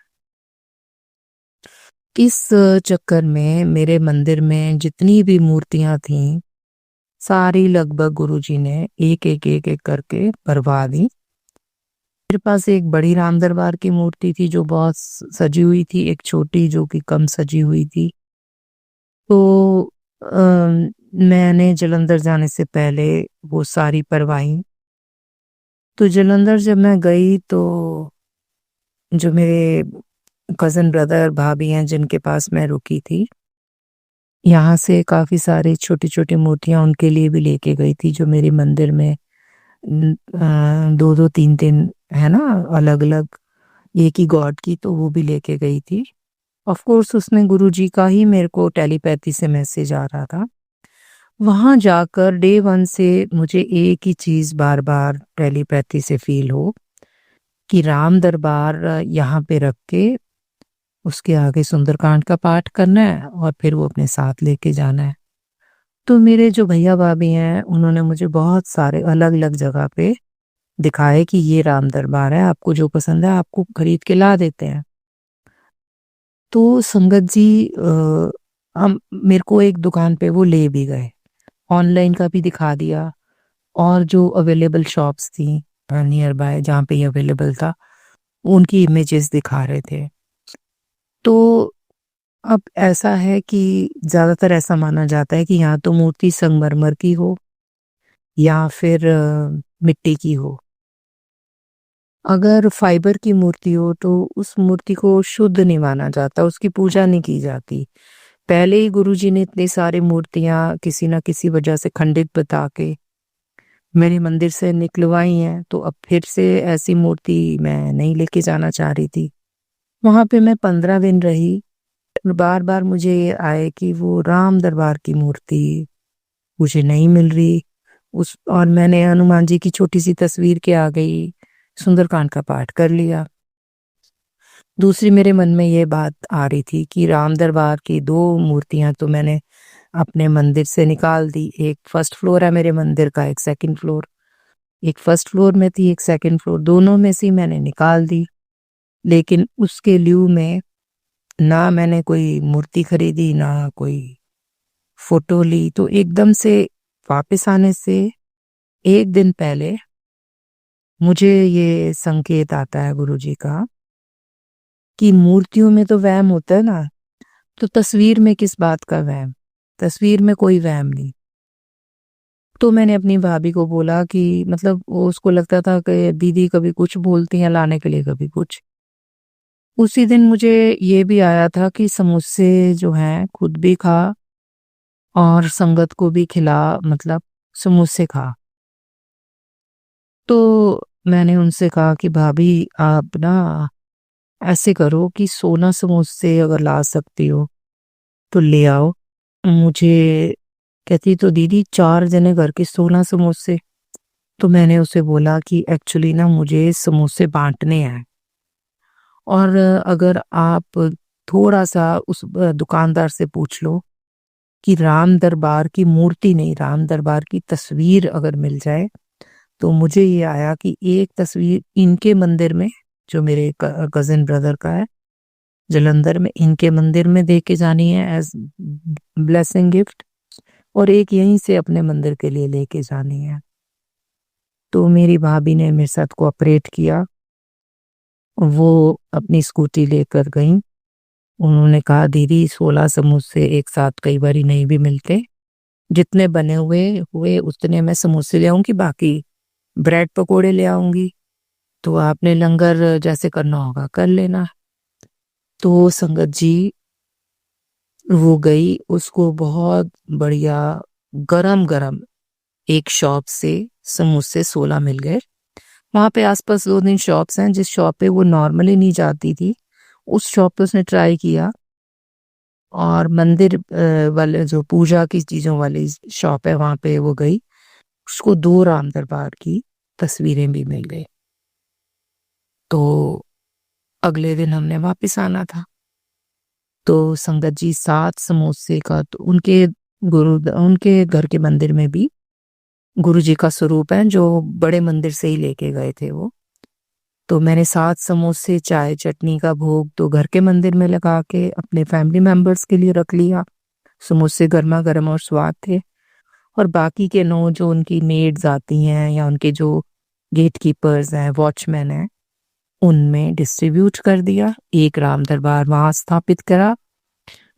इस चक्कर में मेरे मंदिर में जितनी भी मूर्तियां थीं सारी लगभग गुरुजी ने एक एक एक एक करके भरवा दी। मेरे पास एक बड़ी राम दरबार की मूर्ति थी जो बहुत सजी हुई थी, एक छोटी जो कि कम सजी हुई थी। तो मैंने जलंधर जाने से पहले वो सारी परवाई। तो जलंधर जब मैं गई तो जो मेरे कज़न ब्रदर भाभी हैं जिनके पास मैं रुकी थी, यहाँ से काफ़ी सारे छोटी-छोटी मूर्तियाँ उनके लिए भी लेके गई थी, जो मेरे मंदिर में 2-2 3-3 है ना अलग-अलग एक ही गॉड की, तो वो भी लेके गई थी। ऑफ कोर्स उसमें गुरुजी का ही मेरे को टेलीपैथी से मैसेज आ रहा था। वहाँ जाकर डे 1 से मुझे एक ही चीज़ बार-बार टेलीपैथी से फ़ील हो कि राम दरबार यहाँ पे रख के उसके आगे सुंदरकांड का पाठ करना है और फिर वो अपने साथ लेके जाना है। तो मेरे जो भैया भाभी हैं उन्होंने मुझे बहुत सारे अलग-अलग जगह पे दिखाए कि ये राम दरबार है, आपको जो पसंद है आपको खरीद के ला देते हैं। तो संगत जी हम मेरे को एक दुकान पे वो ले भी गए। ऑनलाइन का भी दिखा दिया और जो अवेलेबल शॉप्स थी नियर बाय जहाँ पे ये अवेलेबल था, उनकी इमेजेस दिखा रहे थे। तो अब ऐसा है कि ज़्यादातर ऐसा माना जाता है कि या तो मूर्ति संगमरमर की हो या फिर मिट्टी की हो। अगर फाइबर की मूर्ति हो तो उस मूर्ति को शुद्ध नहीं माना जाता, उसकी पूजा नहीं की जाती। पहले ही गुरुजी ने इतनी सारी मूर्तियाँ किसी न किसी वजह से खंडित बता के मेरे मंदिर से निकलवाई हैं, तो अब फिर से ऐसी मूर्ति मैं नहीं लेके जाना चाह रही थी। वहाँ पे मैं 15 दिन रही। बार-बार मुझे ये आए कि वो राम दरबार की मूर्ति मुझे नहीं मिल रही। उस और मैंने हनुमान जी की छोटी-सी तस्वीर के आगे ही सुंदरकांड का पाठ कर लिया। दूसरी मेरे मन में ये बात आ रही थी कि राम दरबार की 2 मूर्तियाँ तो मैंने अपने मंदिर से निकाल दी। एक फर्स्ट फ्लोर है मेरे मंदिर का, एक सेकंड फ्लोर। एक फर्स्ट फ्लोर में थी, एक सेकंड फ्लोर, दोनों में से मैंने निकाल दी। लेकिन उसके लिeu में ना मैंने कोई मूर्ति खरीदी, ना कोई फ़ोटो ली। तो एकदम से वापस आने से 1 दिन पहले मुझे ये संकेत आता है गुरुजी का कि मूर्तियों में तो वहम होता है ना, तो तस्वीर में किस बात का वहम? तस्वीर में कोई वहम नहीं। तो मैंने अपनी भाभी को बोला कि मतलब वो उसको लगता था कि दीदी कभी कुछ बोलती हैं लाने के लिए, कभी कुछ। उसी दिन मुझे ये भी आया था कि समोसे जो हैं खुद भी खा और संगत को भी खिला, मतलब समोसे खा। तो मैंने उनसे कहा कि भाभी आप ना ऐसे करो कि 16 समोसे अगर ला सकती हो तो ले आओ। मुझे कहती तो दीदी 4 जने घर के 16 समोसे। तो मैंने उसे बोला कि एक्चुअली ना मुझे समोसे बाँटने हैं और अगर आप थोड़ा-सा उस दुकानदार से पूछ लो कि राम दरबार की मूर्ति नहीं, राम दरबार की तस्वीर अगर मिल जाए, तो मुझे ये आया कि एक तस्वीर इनके मंदिर में, जो मेरे कज़िन ब्रदर का है, जालंधर में, इनके मंदिर में दे के जानी है एज़ ब्लेसिंग गिफ्ट और एक यहीं से अपने मंदिर के लिए लेके जानी है। तो मेरी भाभी ने मेरे साथ कोऑपरेट किया। वो अपनी स्कूटी लेकर गईं। उन्होंने कहा दीदी 16 समोसे एक साथ कई बारी नहीं भी मिलते। जितने बने हुए उतने मैं समोसे ले आऊँगी, बाकी ब्रेड पकोड़े ले आऊँगी। तो आपने लंगर जैसे करना होगा कर लेना। तो संगत जी वो गई, उसको बहुत बढ़िया गरम-गरम एक शॉप से समोसे 16 मिल गए। वहाँ पे आस-पास 2-3 शॉप्स हैं, जिस शॉप पे वो नॉर्मली नहीं जाती थी, उस शॉप पे उसने ट्राई किया और मंदिर वाले जो पूजा की चीज़ों वाली शॉप है वहाँ पे वो गई। उसको 2 राम दरबार की तस्वीरें भी मिल गई। तो अगले दिन हमने वापस आना था। तो संगत जी 7 समोसे का तो उनके घर के मंदिर में भी गुरुजी का स्वरूप है, जो बड़े मंदिर से ही लेके गए थे वो। तो मैंने 7 समोसे, चाय, चटनी का भोग तो घर के मंदिर में लगा के अपने फैमिली मेंबर्स के लिए रख लिया। समोसे गरमा-गरम और स्वाद थे और बाकी के 9 जो उनकी मेड्स आती हैं या उनके जो गेटकीपर्स हैं, वॉचमैन हैं, उनमें डिस्ट्रीब्यूट कर दिया। एक राम दरबार वहाँ स्थापित करा,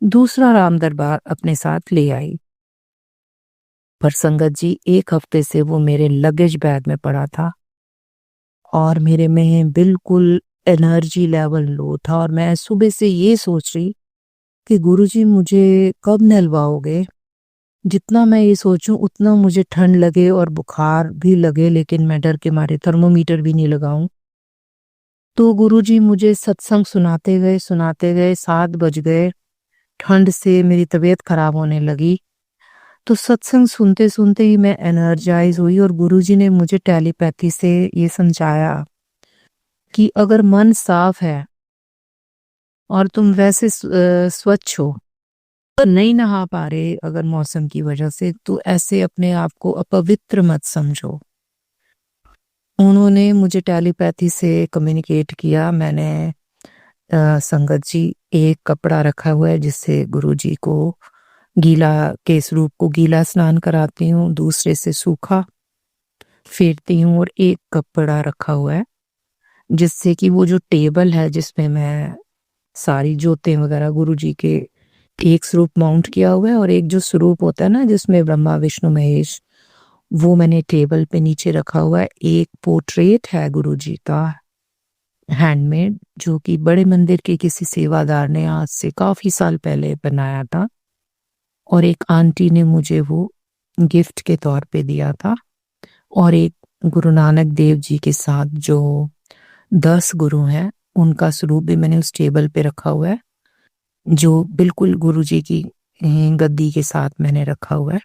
दूसरा राम दरबार अपने साथ ले आई। पर संगत जी 1 हफ्ते से वो मेरे लगेज बैग में पड़ा था और मेरे में बिल्कुल एनर्जी लेवल लो था और मैं सुबह से ये सोच रही कि गुरुजी मुझे कब नहलवाओगे? जितना मैं ये सोचूं उतना मुझे ठंड लगे और बुखार भी लगे, लेकिन मैं डर के मारे थर्मोमीटर भी नहीं लगाऊं। तो गुरुजी मुझे सत्संग सुनाते गए 7 बज गए। ठंड से मेरी तबीयत खराब होने लगी। तो सत्संग सुनते-सुनते ही मैं एनर्जाइज़ हुई और गुरुजी ने मुझे टेलीपैथी से ये समझाया कि अगर मन साफ है और तुम वैसे स्वच्छ हो, पर नहीं नहा पा रहे अगर मौसम की वजह से, तो ऐसे अपने आप को अपवित्र मत समझो। उन्होंने मुझे टेलीपैथी से कम्युनिकेट किया। मैंने संगत जी एक कपड़ा रखा हुआ है जिससे गुरुजी को गीला, केस रूप को गीला स्नान कराती हूँ, दूसरे से सूखा फेरती हूँ, और एक कपड़ा रखा हुआ है जिससे कि वो जो टेबल है जिसमें मैं सारी जोतें वगैरह गुरुजी के एक स्वरूप माउंट किया हुआ है, और एक जो स्वरूप होता है ना जिसमें ब्रह्मा विष्णु महेश, वो मैंने टेबल पे नीचे रखा हुआ है। एक पोर्ट्रेट है गुरुजी का हैंडमेड, जो कि बड़े मंदिर के किसी सेवादार ने आज से काफी साल पहले बनाया था, और एक आंटी ने मुझे वो गिफ्ट के तौर पे दिया था। और एक गुरु नानक देव जी के साथ जो 10 गुरु हैं उनका स्वरूप भी मैंने उस टेबल पे रखा हुआ है, जो बिल्कुल गुरु जी की गद्दी के साथ मैंने रखा हुआ है।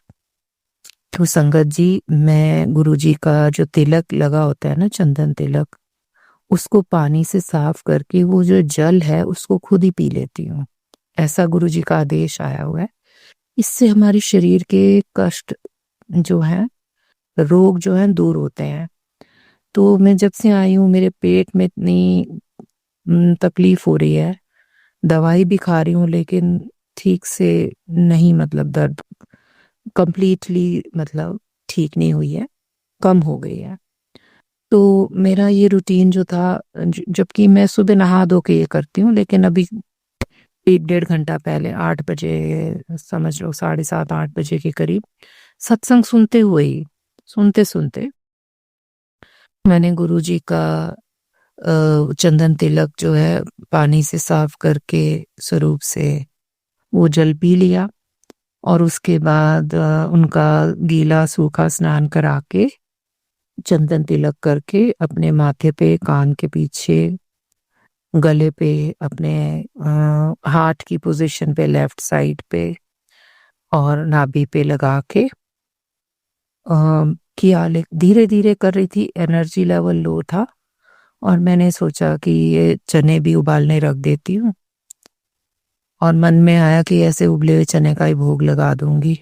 तो संगत जी, मैं गुरु जी का जो तिलक लगा होता है ना, चंदन तिलक, उसको पानी से साफ करके वो जो जल है उसको खुद ही पी लेती हूँ। ऐसा गुरु जी का आदेश आया हुआ है। इससे हमारे शरीर के कष्ट जो है, रोग जो है दूर होते हैं। तो मैं जब से आई हूँ मेरे पेट में इतनी तकलीफ हो रही है, दवाई भी खा रही हूँ लेकिन ठीक से नहीं, मतलब दर्द कंप्लीटली मतलब ठीक नहीं हुई है, कम हो गई है। तो मेरा ये रूटीन जो था, जबकि मैं सुबह नहा धो के ये करती हूँ, लेकिन अभी 1-1.5 घंटा पहले 8 बजे, समझ लो 7:30-8 बजे के करीब, सत्संग सुनते हुए ही, सुनते सुनते मैंने गुरुजी का चंदन तिलक जो है पानी से साफ करके स्वरूप से वो जल पी लिया, और उसके बाद उनका गीला सूखा स्नान करा के चंदन तिलक करके अपने माथे पे, कान के पीछे, गले पे, अपने हार्ट की पोजीशन पे, लेफ्ट साइड पे और नाभि पे लगा के किया। धीरे धीरे कर रही थी, एनर्जी लेवल लो था, और मैंने सोचा कि ये चने भी उबालने रख देती हूँ, और मन में आया कि ऐसे उबले हुए चने का ही भोग लगा दूंगी।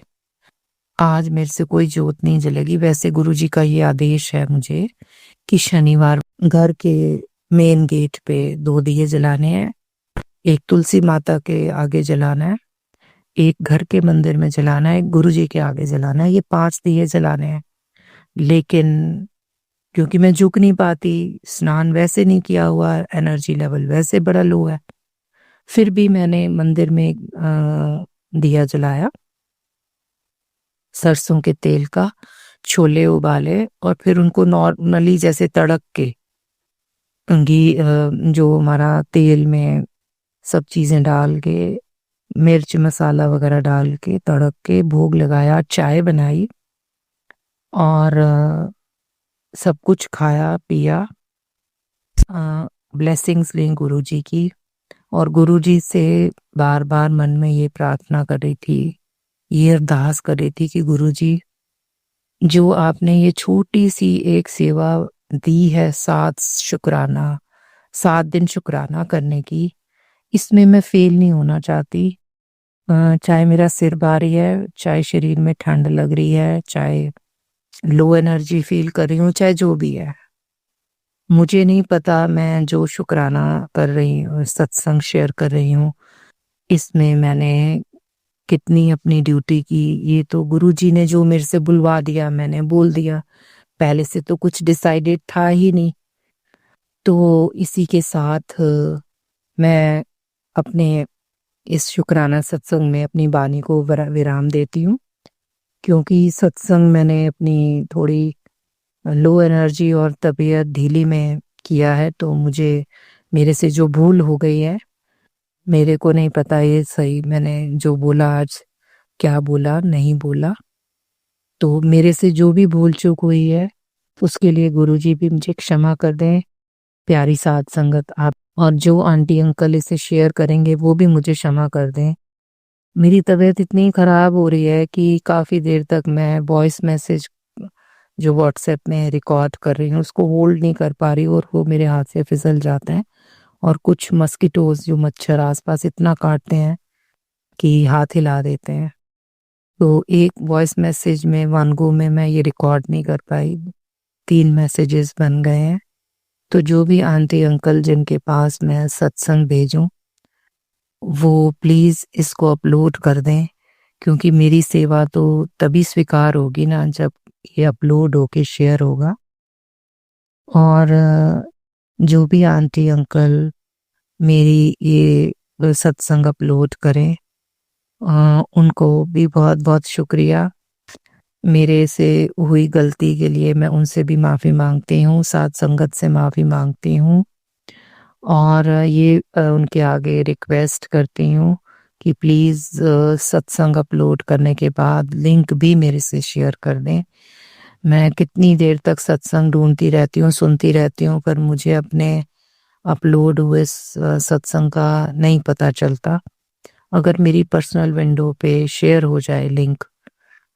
आज मेरे से कोई जोत नहीं जलेगी। वैसे गुरुजी का ये आदेश है मुझे कि शनिवार घर के मेन गेट पे 2 दिए जलाने हैं, एक तुलसी माता के आगे जलाना है, एक घर के मंदिर में जलाना है, गुरुजी के आगे जलाना है। ये 5 दिए जलाने हैं। लेकिन क्योंकि मैं झुक नहीं पाती, स्नान वैसे नहीं किया हुआ, एनर्जी लेवल वैसे बड़ा लो है, फिर भी मैंने मंदिर में दिया जलाया सरसों के तेल का, छोले उबाले, और फिर उनको नॉर्मली जैसे तड़क के घी, जो हमारा तेल में सब चीजें डाल के, मिर्च मसाला वगैरह डाल के तड़क के भोग लगाया, चाय बनाई, और सब कुछ खाया पिया, ब्लेसिंग्स ली गुरुजी की। और गुरुजी से बार बार मन में ये प्रार्थना कर रही थी, ये अरदास कर रही थी कि गुरुजी, जो आपने ये छोटी सी एक सेवा दी है, 7 दिन शुक्राना करने की, इसमें मैं फेल नहीं होना चाहती। चाहे मेरा सिर भारी है, चाहे शरीर में ठंड लग रही है, चाहे लो एनर्जी फील कर रही हूँ, चाहे जो भी है, मुझे नहीं पता। मैं जो शुक्राना कर रही हूँ, सत्संग शेयर कर रही हूँ, इसमें मैंने कितनी अपनी ड्यूटी की, ये तो गुरुजी ने जो मेरे से बुलवा दिया मैंने बोल दिया। पहले से तो कुछ डिसाइडेड था ही नहीं। तो इसी के साथ मैं अपने इस शुक्राना सत्संग में अपनी वाणी को विराम देती हूँ, क्योंकि सत्संग मैंने अपनी थोड़ी लो एनर्जी और तबीयत ढीली में किया है, तो मुझे, मेरे से जो भूल हो गई है, मेरे को नहीं पता ये सही मैंने जो बोला आज क्या बोला नहीं बोला। तो मेरे से जो भी भूल चूक हुई है उसके लिए गुरुजी भी मुझे क्षमा कर दें। प्यारी साध संगत आप और जो आंटी अंकल इसे शेयर करेंगे वो भी मुझे क्षमा कर दें। मेरी तबीयत इतनी खराब हो रही है कि काफी देर तक मैं वॉइस मैसेज जो व्हाट्सएप में रिकॉर्ड कर रही हूँ उसको होल्ड नहीं कर पा रही, और वो मेरे हाथ से फिसल जाता है, और कुछ मस्किटोज जो मच्छर आसपास इतना काटते हैं कि हाथ हिला देते हैं। तो एक वॉइस मैसेज में वन गो में मैं ये रिकॉर्ड नहीं कर पाई, 3 मैसेजेस बन गए हैं। तो जो भी आंटी अंकल जिनके पास मैं सत्संग भेजूं वो प्लीज़ इसको अपलोड कर दें, क्योंकि मेरी सेवा तो तभी स्वीकार होगी ना जब ये अपलोड होके शेयर होगा। और जो भी आंटी अंकल मेरी ये सत्संग अपलोड करें उनको भी बहुत बहुत शुक्रिया। मेरे से हुई गलती के लिए मैं उनसे भी माफ़ी मांगती हूँ, साथ संगत से माफ़ी मांगती हूँ और ये उनके आगे रिक्वेस्ट करती हूँ कि प्लीज़ सत्संग अपलोड करने के बाद लिंक भी मेरे से शेयर कर दें। मैं कितनी देर तक सत्संग ढूंढती रहती हूँ, सुनती रहती हूँ, पर मुझे अपने अपलोड हुए सत्संग का नहीं पता चलता। अगर मेरी पर्सनल विंडो पे शेयर हो जाए लिंक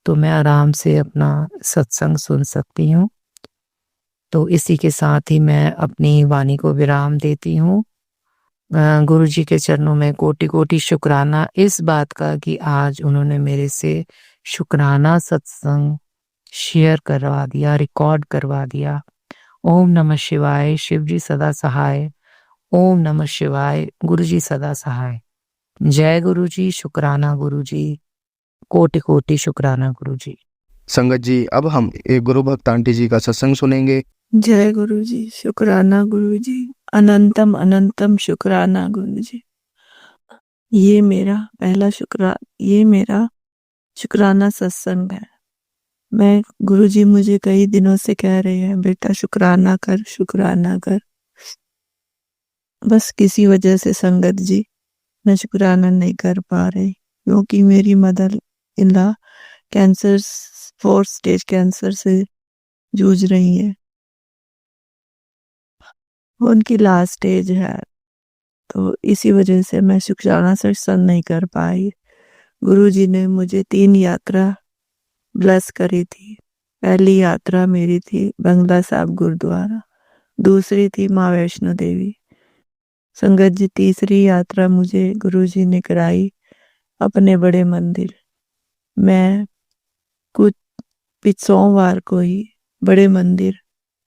तो मैं आराम से अपना सत्संग सुन सकती हूँ। तो इसी के साथ ही मैं अपनी वाणी को विराम देती हूँ। गुरु जी के चरणों में कोटि कोटि शुक्राना इस बात का कि आज उन्होंने मेरे से शुक्राना सत्संग शेयर करवा दिया, रिकॉर्ड करवा दिया। ओम नमः शिवाय, शिव जी सदा सहाय। ओम नमः शिवाय, गुरु जी सदा सहाय। जय गुरु जी, शुक्राना गुरु जी, कोटि कोटि शुक्राना गुरु जी। संगत जी, अब हम एक गुरु भक्त आंटी जी का सत्संग सुनेंगे। जय गुरु जी, शुक्राना गुरु जी, अनंतम अनंतम शुक्राना गुरु जी। ये मेरा शुक्राना सत्संग है। मैं गुरु जी मुझे कई दिनों से कह रहे हैं बेटा शुक्राना कर, शुक्राना कर। बस किसी वजह से संगत जी मैं शुक्राना नहीं कर पा रही, क्योंकि मेरी mother in law cancer 4th stage cancer से जूझ रही है। उनकी लास्ट स्टेज है, तो इसी वजह से मैं शुक्राना सत्संग नहीं कर पाई। गुरु जी ने मुझे 3 यात्रा ब्लेस करी थी। पहली यात्रा मेरी थी बंगला साहिब गुरुद्वारा, दूसरी थी माँ वैष्णो देवी। संगत जी, तीसरी यात्रा मुझे गुरु जी ने कराई अपने बड़े मंदिर। मैं कुछ सोमवार को ही बड़े मंदिर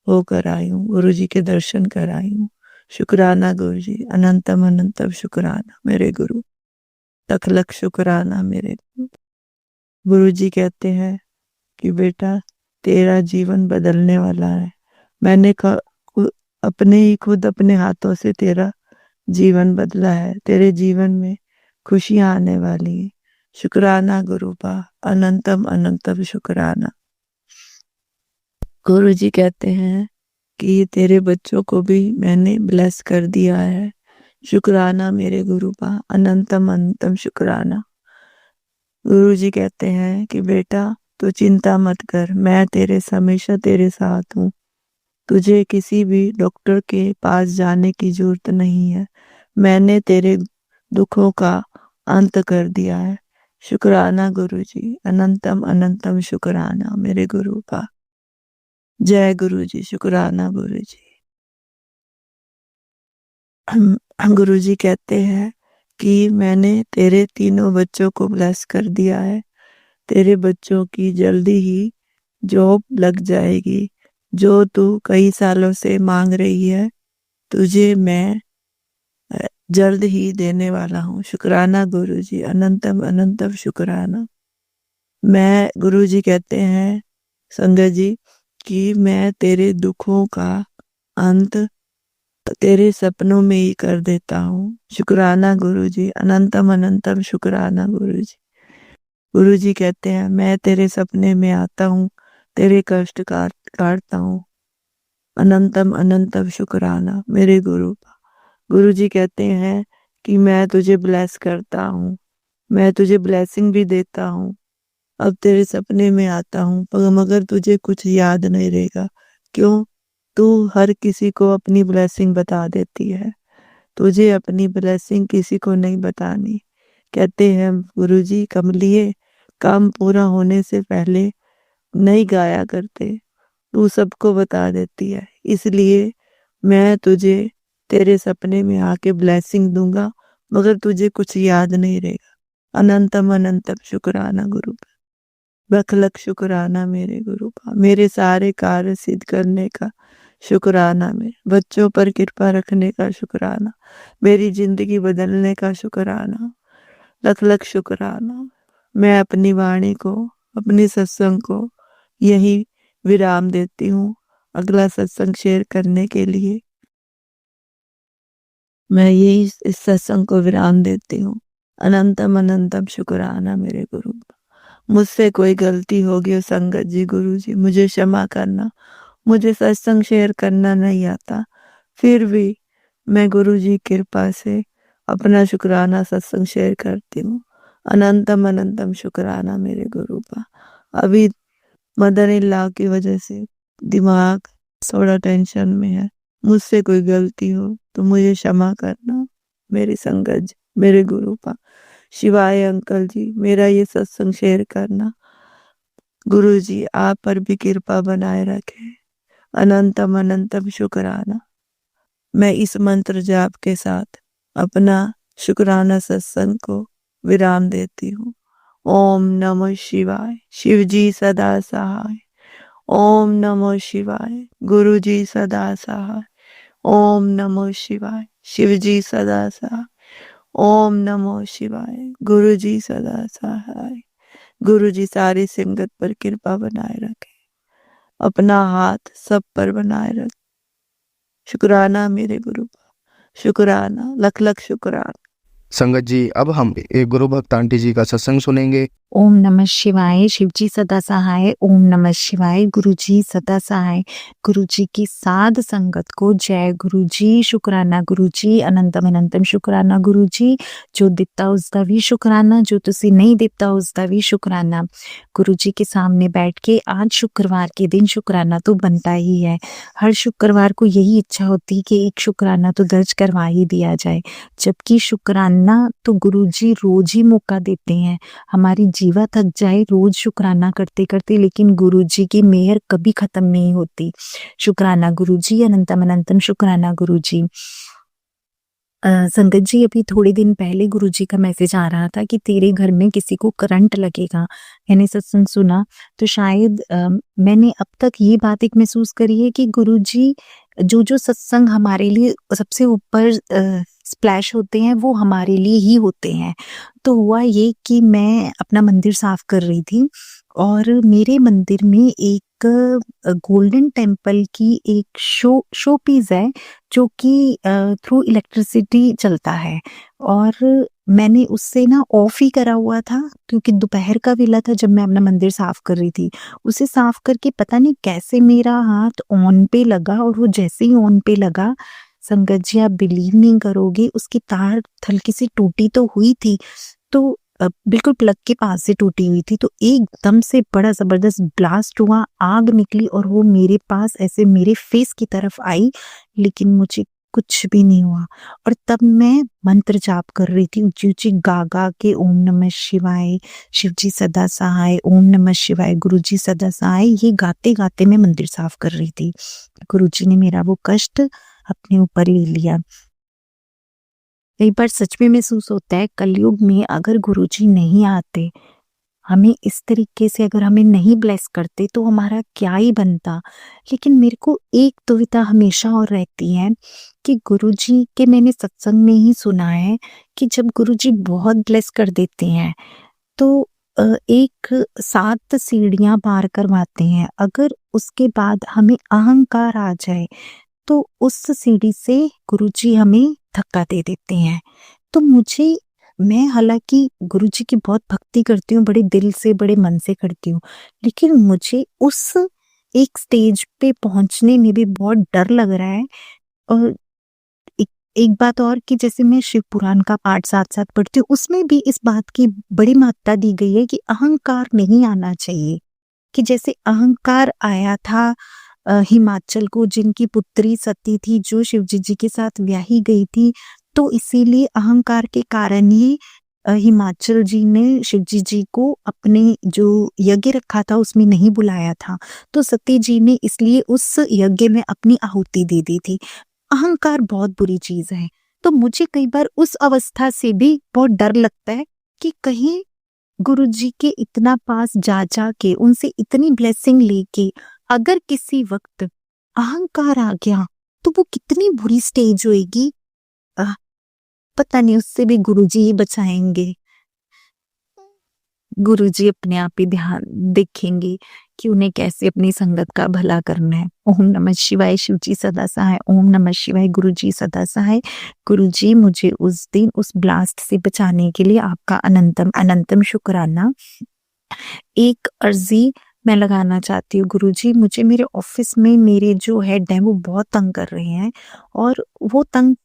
होकर आई हूँ, गुरु जी के दर्शन कर आई हूँ। शुक्राना गुरु जी, अनंतम अनंतम शुक्राना मेरे गुरु, लख लख शुक्राना मेरे गुरु। गुरु जी कहते हैं कि बेटा तेरा जीवन बदलने वाला है। मैंने खुद अपने हाथों से तेरा जीवन बदला है। तेरे जीवन में खुशियां आने वाली है। शुक्राना गुरु बा, अनंतम अनंतम शुक्राना। गुरु जी कहते हैं कि तेरे बच्चों को भी मैंने ब्लेस कर दिया है। शुक्राना मेरे गुरु बा, अनंतम अनंतम शुक्राना। गुरु जी कहते हैं कि बेटा तू चिंता मत कर, मैं हमेशा तेरे साथ हूँ। तुझे किसी भी डॉक्टर के पास जाने की जरूरत नहीं है। मैंने तेरे दुखों का अंत कर दिया है। शुक्राना गुरु जी, अनंतम अनंतम शुक्राना मेरे गुरु का। जय गुरु जी, शुक्राना गुरु जी। गुरु जी कहते हैं कि मैंने तेरे तीनों बच्चों को ब्लेस कर दिया है। तेरे बच्चों की जल्दी ही जॉब लग जाएगी। जो तू कई सालों से मांग रही है, तुझे मैं जल्द ही देने वाला हूँ। शुक्राना गुरु जी, अनंतम अनंतम शुक्राना। मैं गुरु जी कहते हैं संगत जी कि मैं तेरे दुखों का अंत तेरे सपनों में ही कर देता हूँ। शुक्राना गुरु जी, अनंतम अनंतम शुक्राना गुरु जी। गुरु जी कहते हैं मैं तेरे सपने में आता हूँ, तेरे कष्ट काटता हूँ। अनंतम अनंतम शुक्राना मेरे गुरु। गुरु जी कहते हैं कि मैं तुझे ब्लेस करता हूँ, मैं तुझे ब्लेसिंग भी देता हूँ। अब तेरे सपने में आता हूँ मगर तुझे कुछ याद नहीं रहेगा। क्यों? तू हर किसी को अपनी ब्लेसिंग बता देती है, तुझे अपनी ब्लेसिंग किसी को नहीं बतानी। कहते हैं गुरुजी कमलिए काम पूरा होने से पहले नहीं गाया करते, तू सबको बता देती है। इसलिए मैं तुझे तेरे सपने में आके ब्लेसिंग दूंगा, मगर तुझे कुछ याद नहीं रहेगा। अनंतम अनंतम शुक्राना गुरु का, लख लख शुक्राना मेरे गुरु का, मेरे सारे कार्य सिद्ध करने का शुक्राना, मेरे बच्चों पर कृपा रखने का शुक्राना, मेरी जिंदगी बदलने का शुक्राना, लख लख शुक्राना। मैं अपनी वाणी को, अपनी सत्संग को यही विराम देती हूँ। अगला सत्संग शेयर करने के लिए मैं यही इस सत्संग को विराम देती हूँ। अनंतम अनंतम शुक्राना मेरे गुरु। मुझसे कोई गलती होगी हो संगत जी, गुरु जी मुझे क्षमा करना। मुझे सत्संग शेयर करना नहीं आता, फिर भी मैं गुरु जी कृपा से अपना शुक्राना सत्संग शेयर करती हूँ। अनंतम अनंतम शुक्राना मेरे गुरु का। अभी मदर इन लॉ की वजह से दिमाग थोड़ा टेंशन में है। मुझसे कोई गलती हो तो मुझे क्षमा करना मेरी संगत जी, मेरे गुरु का। शिवाय अंकल जी, मेरा ये सत्संग शेयर करना। गुरु जी आप पर भी कृपा बनाए रखे। अनंतम अनंतम शुक्राना। मैं इस मंत्र जाप के साथ अपना शुक्राना सत्संग को विराम देती हूँ। ओम नमः शिवाय। शिव जी सदा सहाय। ओम नमः शिवाय। गुरु जी सदा सहाय। ओम नमः शिवाय। शिव जी सदा सहाय। ओम नमः शिवाय। गुरु जी सदा सहाय। गुरु जी सारी संगत पर कृपा बनाए रखे, अपना हाथ सब पर बनाए रखे। शुक्राना मेरे गुरु का, शुक्राना, लख लख शुक्राना। संगत जी अब हम एक गुरु भक्त आंटी जी का सत्संग सुनेंगे। ओम नमः शिवाय। शिव जी सदा सहाय। ओम नमः शिवाय। गुरु जी सदा सहाय। गुरु जी की साध संगत को जय गुरु जी। शुक्राना गुरु जी। अनंतम अनंतम शुक्राना गुरु जी। जो दिता उसका भी शुक्राना, जो तुसी नहीं दिता उसका भी शुक्राना। गुरु जी के सामने बैठ के आज शुक्रवार के दिन शुक्राना तो बनता ही है। हर शुक्रवार को यही इच्छा होती कि एक शुक्राना तो दर्ज करवा ही दिया जाए, जबकि शुक्राना तो गुरु जी रोज ही मौका देते हैं। हमारी जीवा थक जाए रोज शुक्राना करते करते, लेकिन गुरु जी की मेहर कभी खत्म नहीं होती। शुक्राना गुरु जी। अनंतम अनंतम शुक्राना गुरु जी। संगत जी अभी थोड़े दिन पहले गुरु जी का मैसेज आ रहा था कि तेरे घर में किसी को करंट लगेगा। मैंने सत्संग सुना तो शायद मैंने अब तक ये बात एक महसूस करी है कि गुरु जी जो जो सत्संग हमारे लिए सबसे ऊपर स्प्लैश होते हैं वो हमारे लिए ही होते हैं। तो हुआ ये कि मैं अपना मंदिर साफ कर रही थी और मेरे मंदिर में एक गोल्डन टेम्पल की एक शो पीस है जो कि थ्रू इलेक्ट्रिसिटी चलता है, और मैंने उससे ना ऑफ ही करा हुआ था क्योंकि दोपहर का वेला था जब मैं अपना मंदिर साफ कर रही थी। उसे साफ करके पता नहीं कैसे मेरा हाथ ऑन पे लगा, और वो जैसे ही ऑन पे लगा, संगत जी आप बिलीव नहीं करोगे, उसकी तार हल्की सी टूटी तो हुई थी, तो बिल्कुल प्लग के पास से टूटी हुई थी, तो एकदम से बड़ा जबरदस्त ब्लास्ट हुआ, आग निकली और वो मेरे पास ऐसे मेरे फेस की तरफ आई, लेकिन मुझे कुछ भी नहीं हुआ। और तब मैं मंत्र जाप कर रही थी ऊंची ऊंची गा गा के, ओम नमः शिवाय, शिव जी सदा सहाय, ओम नमः शिवाय, गुरु जी सदा सहाय। ये गाते गाते मैं मंदिर साफ कर रही थी। गुरु जी ने मेरा वो कष्ट अपने ऊपर ले लिया। कई बार सच में महसूस होता है कलयुग में अगर गुरुजी नहीं आते, हमें इस तरीके से अगर हमें नहीं ब्लेस करते तो हमारा क्या ही बनता। लेकिन मेरे को एक दुविधा हमेशा और रहती है कि गुरुजी के मैंने सत्संग में ही सुना है कि जब गुरुजी बहुत ब्लेस कर देते हैं तो एक 7 सीढ़ियां पार करवाते हैं। अगर उसके बाद हमें अहंकार आ जाए तो उस सीढ़ी से गुरुजी हमें धक्का दे देते हैं। तो मैं हालांकि गुरुजी की बहुत भक्ति करती हूँ, बड़े दिल से बड़े मन से करती हूँ, लेकिन मुझे उस एक स्टेज पे पहुंचने में भी बहुत डर लग रहा है। और एक बात और कि जैसे मैं शिव पुराण का पाठ साथ साथ पढ़ती हूँ, उसमें भी इस बात की बड़ी महत्ता दी गई है कि अहंकार नहीं आना चाहिए। कि जैसे अहंकार आया था हिमाचल को, जिनकी पुत्री सती थी जो शिवजी जी के साथ ब्याही गई थी, तो इसीलिए अहंकार के कारण ही हिमाचल जी ने शिवजी जी को अपने जो यज्ञ रखा था उसमें नहीं बुलाया था, तो सती जी ने इसलिए उस यज्ञ में अपनी आहुति दे दी थी। अहंकार बहुत बुरी चीज है। तो मुझे कई बार उस अवस्था से भी बहुत डर लगता है कि कहीं गुरुजी के इतना पास जा जा के उनसे इतनी ब्लेसिंग लेके अगर किसी वक्त अहंकार आ गया तो वो कितनी बुरी स्टेज होएगी। पता नहीं, उससे भी गुरुजी ही बचाएंगे। गुरुजी अपने आप ही ध्यान देखेंगे कि उन्हें कैसे अपनी संगत का भला करना है। ओम नमः शिवाय, शिवजी सदा सहाय। ओम नमः शिवाय, गुरुजी सदा सहाय। गुरुजी, मुझे उस दिन उस ब्लास्ट से बचाने के लिए आपका अनंतम अनंतम शुक्राना। एक अर्जी मैं लगाना चाहती हूँ गुरुजी, मुझे मेरे ऑफिस में मेरे जो हेड हैं वो बहुत तंग कर रहे हैं और वो तंग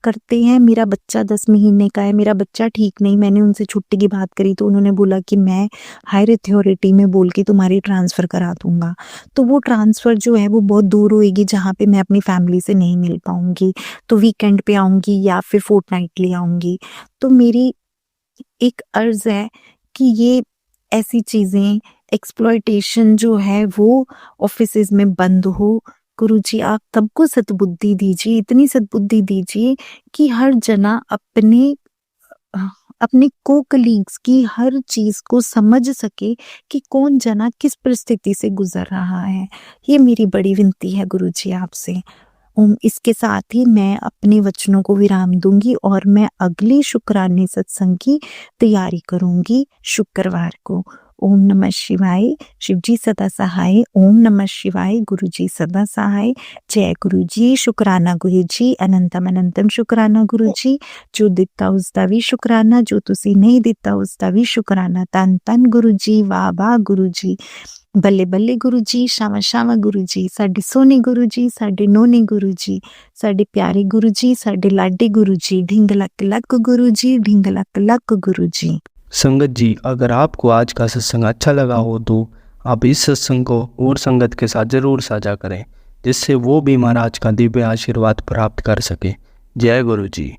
करते हैं। मेरा बच्चा 10 महीने का है, मेरा बच्चा ठीक नहीं। मैंने उनसे छुट्टी की बात करी तो उन्होंने बोला कि मैं हायर अथॉरिटी में बोल के तुम्हारी ट्रांसफ़र करा दूंगा। तो वो ट्रांसफ़र जो है वो बहुत दूर होएगी जहाँ पे मैं अपनी फैमिली से नहीं मिल पाऊंगी। तो वीकेंड पे आऊंगी या फिर फोर्टनाइटली आऊंगी। तो मेरी एक अर्ज है कि ये ऐसी चीज़ें, एक्सप्लॉयटेशन जो है वो ऑफिसेज में बंद हो। गुरुजी, आप सबको सद्बुद्धि दीजिए, इतनी सद्बुद्धि दीजिए कि हर जना अपने को कलीग्स की हर चीज को समझ सके कि कौन जना किस परिस्थिति से गुजर रहा है। ये मेरी बड़ी विनती है गुरुजी आपसे। इसके साथ ही मैं अपने वचनों को विराम दूंगी और मैं अगले शुक्राने सत्संग की तैयारी करूंगी शुक्रवार को। ओम नमः शिवाय, शिवजी सदा सहाय। ओम नमः शिवाय, गुरुजी सदा सहाय। जय गुरुजी, शुक्राना गुरुजी, अनंतम अनंतम शुक्राना गुरुजी। जो दिता उसका भी शुक्राना, जो तुसी नहीं दिता उसका भी शुक्राना। तन तन गुरुजी, वाह वाह गुरुजी, ਬੱਲੇ ਬੱਲੇ ਗੁਰੂ ਜੀ, ਸ਼ਾਵਾ ਸ਼ਾਵਾ ਗੁਰੂ ਜੀ, ਸਾਡੇ ਸੋਹਣੇ ਗੁਰੂ ਜੀ, ਸਾਡੇ ਨੋਨੇ ਗੁਰੂ ਜੀ, ਸਾਡੇ ਪਿਆਰੇ ਗੁਰੂ ਜੀ, ਸਾਡੇ ਲਾਡੇ गुरु जी, ढिंग लक लक गुरु जी, ढिंग लक लक गुरु जी। संगत जी, अगर आपको आज का सत्संग अच्छा लगा हो तो आप इस सत्संग को और संगत के साथ ज़रूर साझा करें, जिससे वो भी महाराज का दिव्य आशीर्वाद प्राप्त कर सके। जय गुरु जी।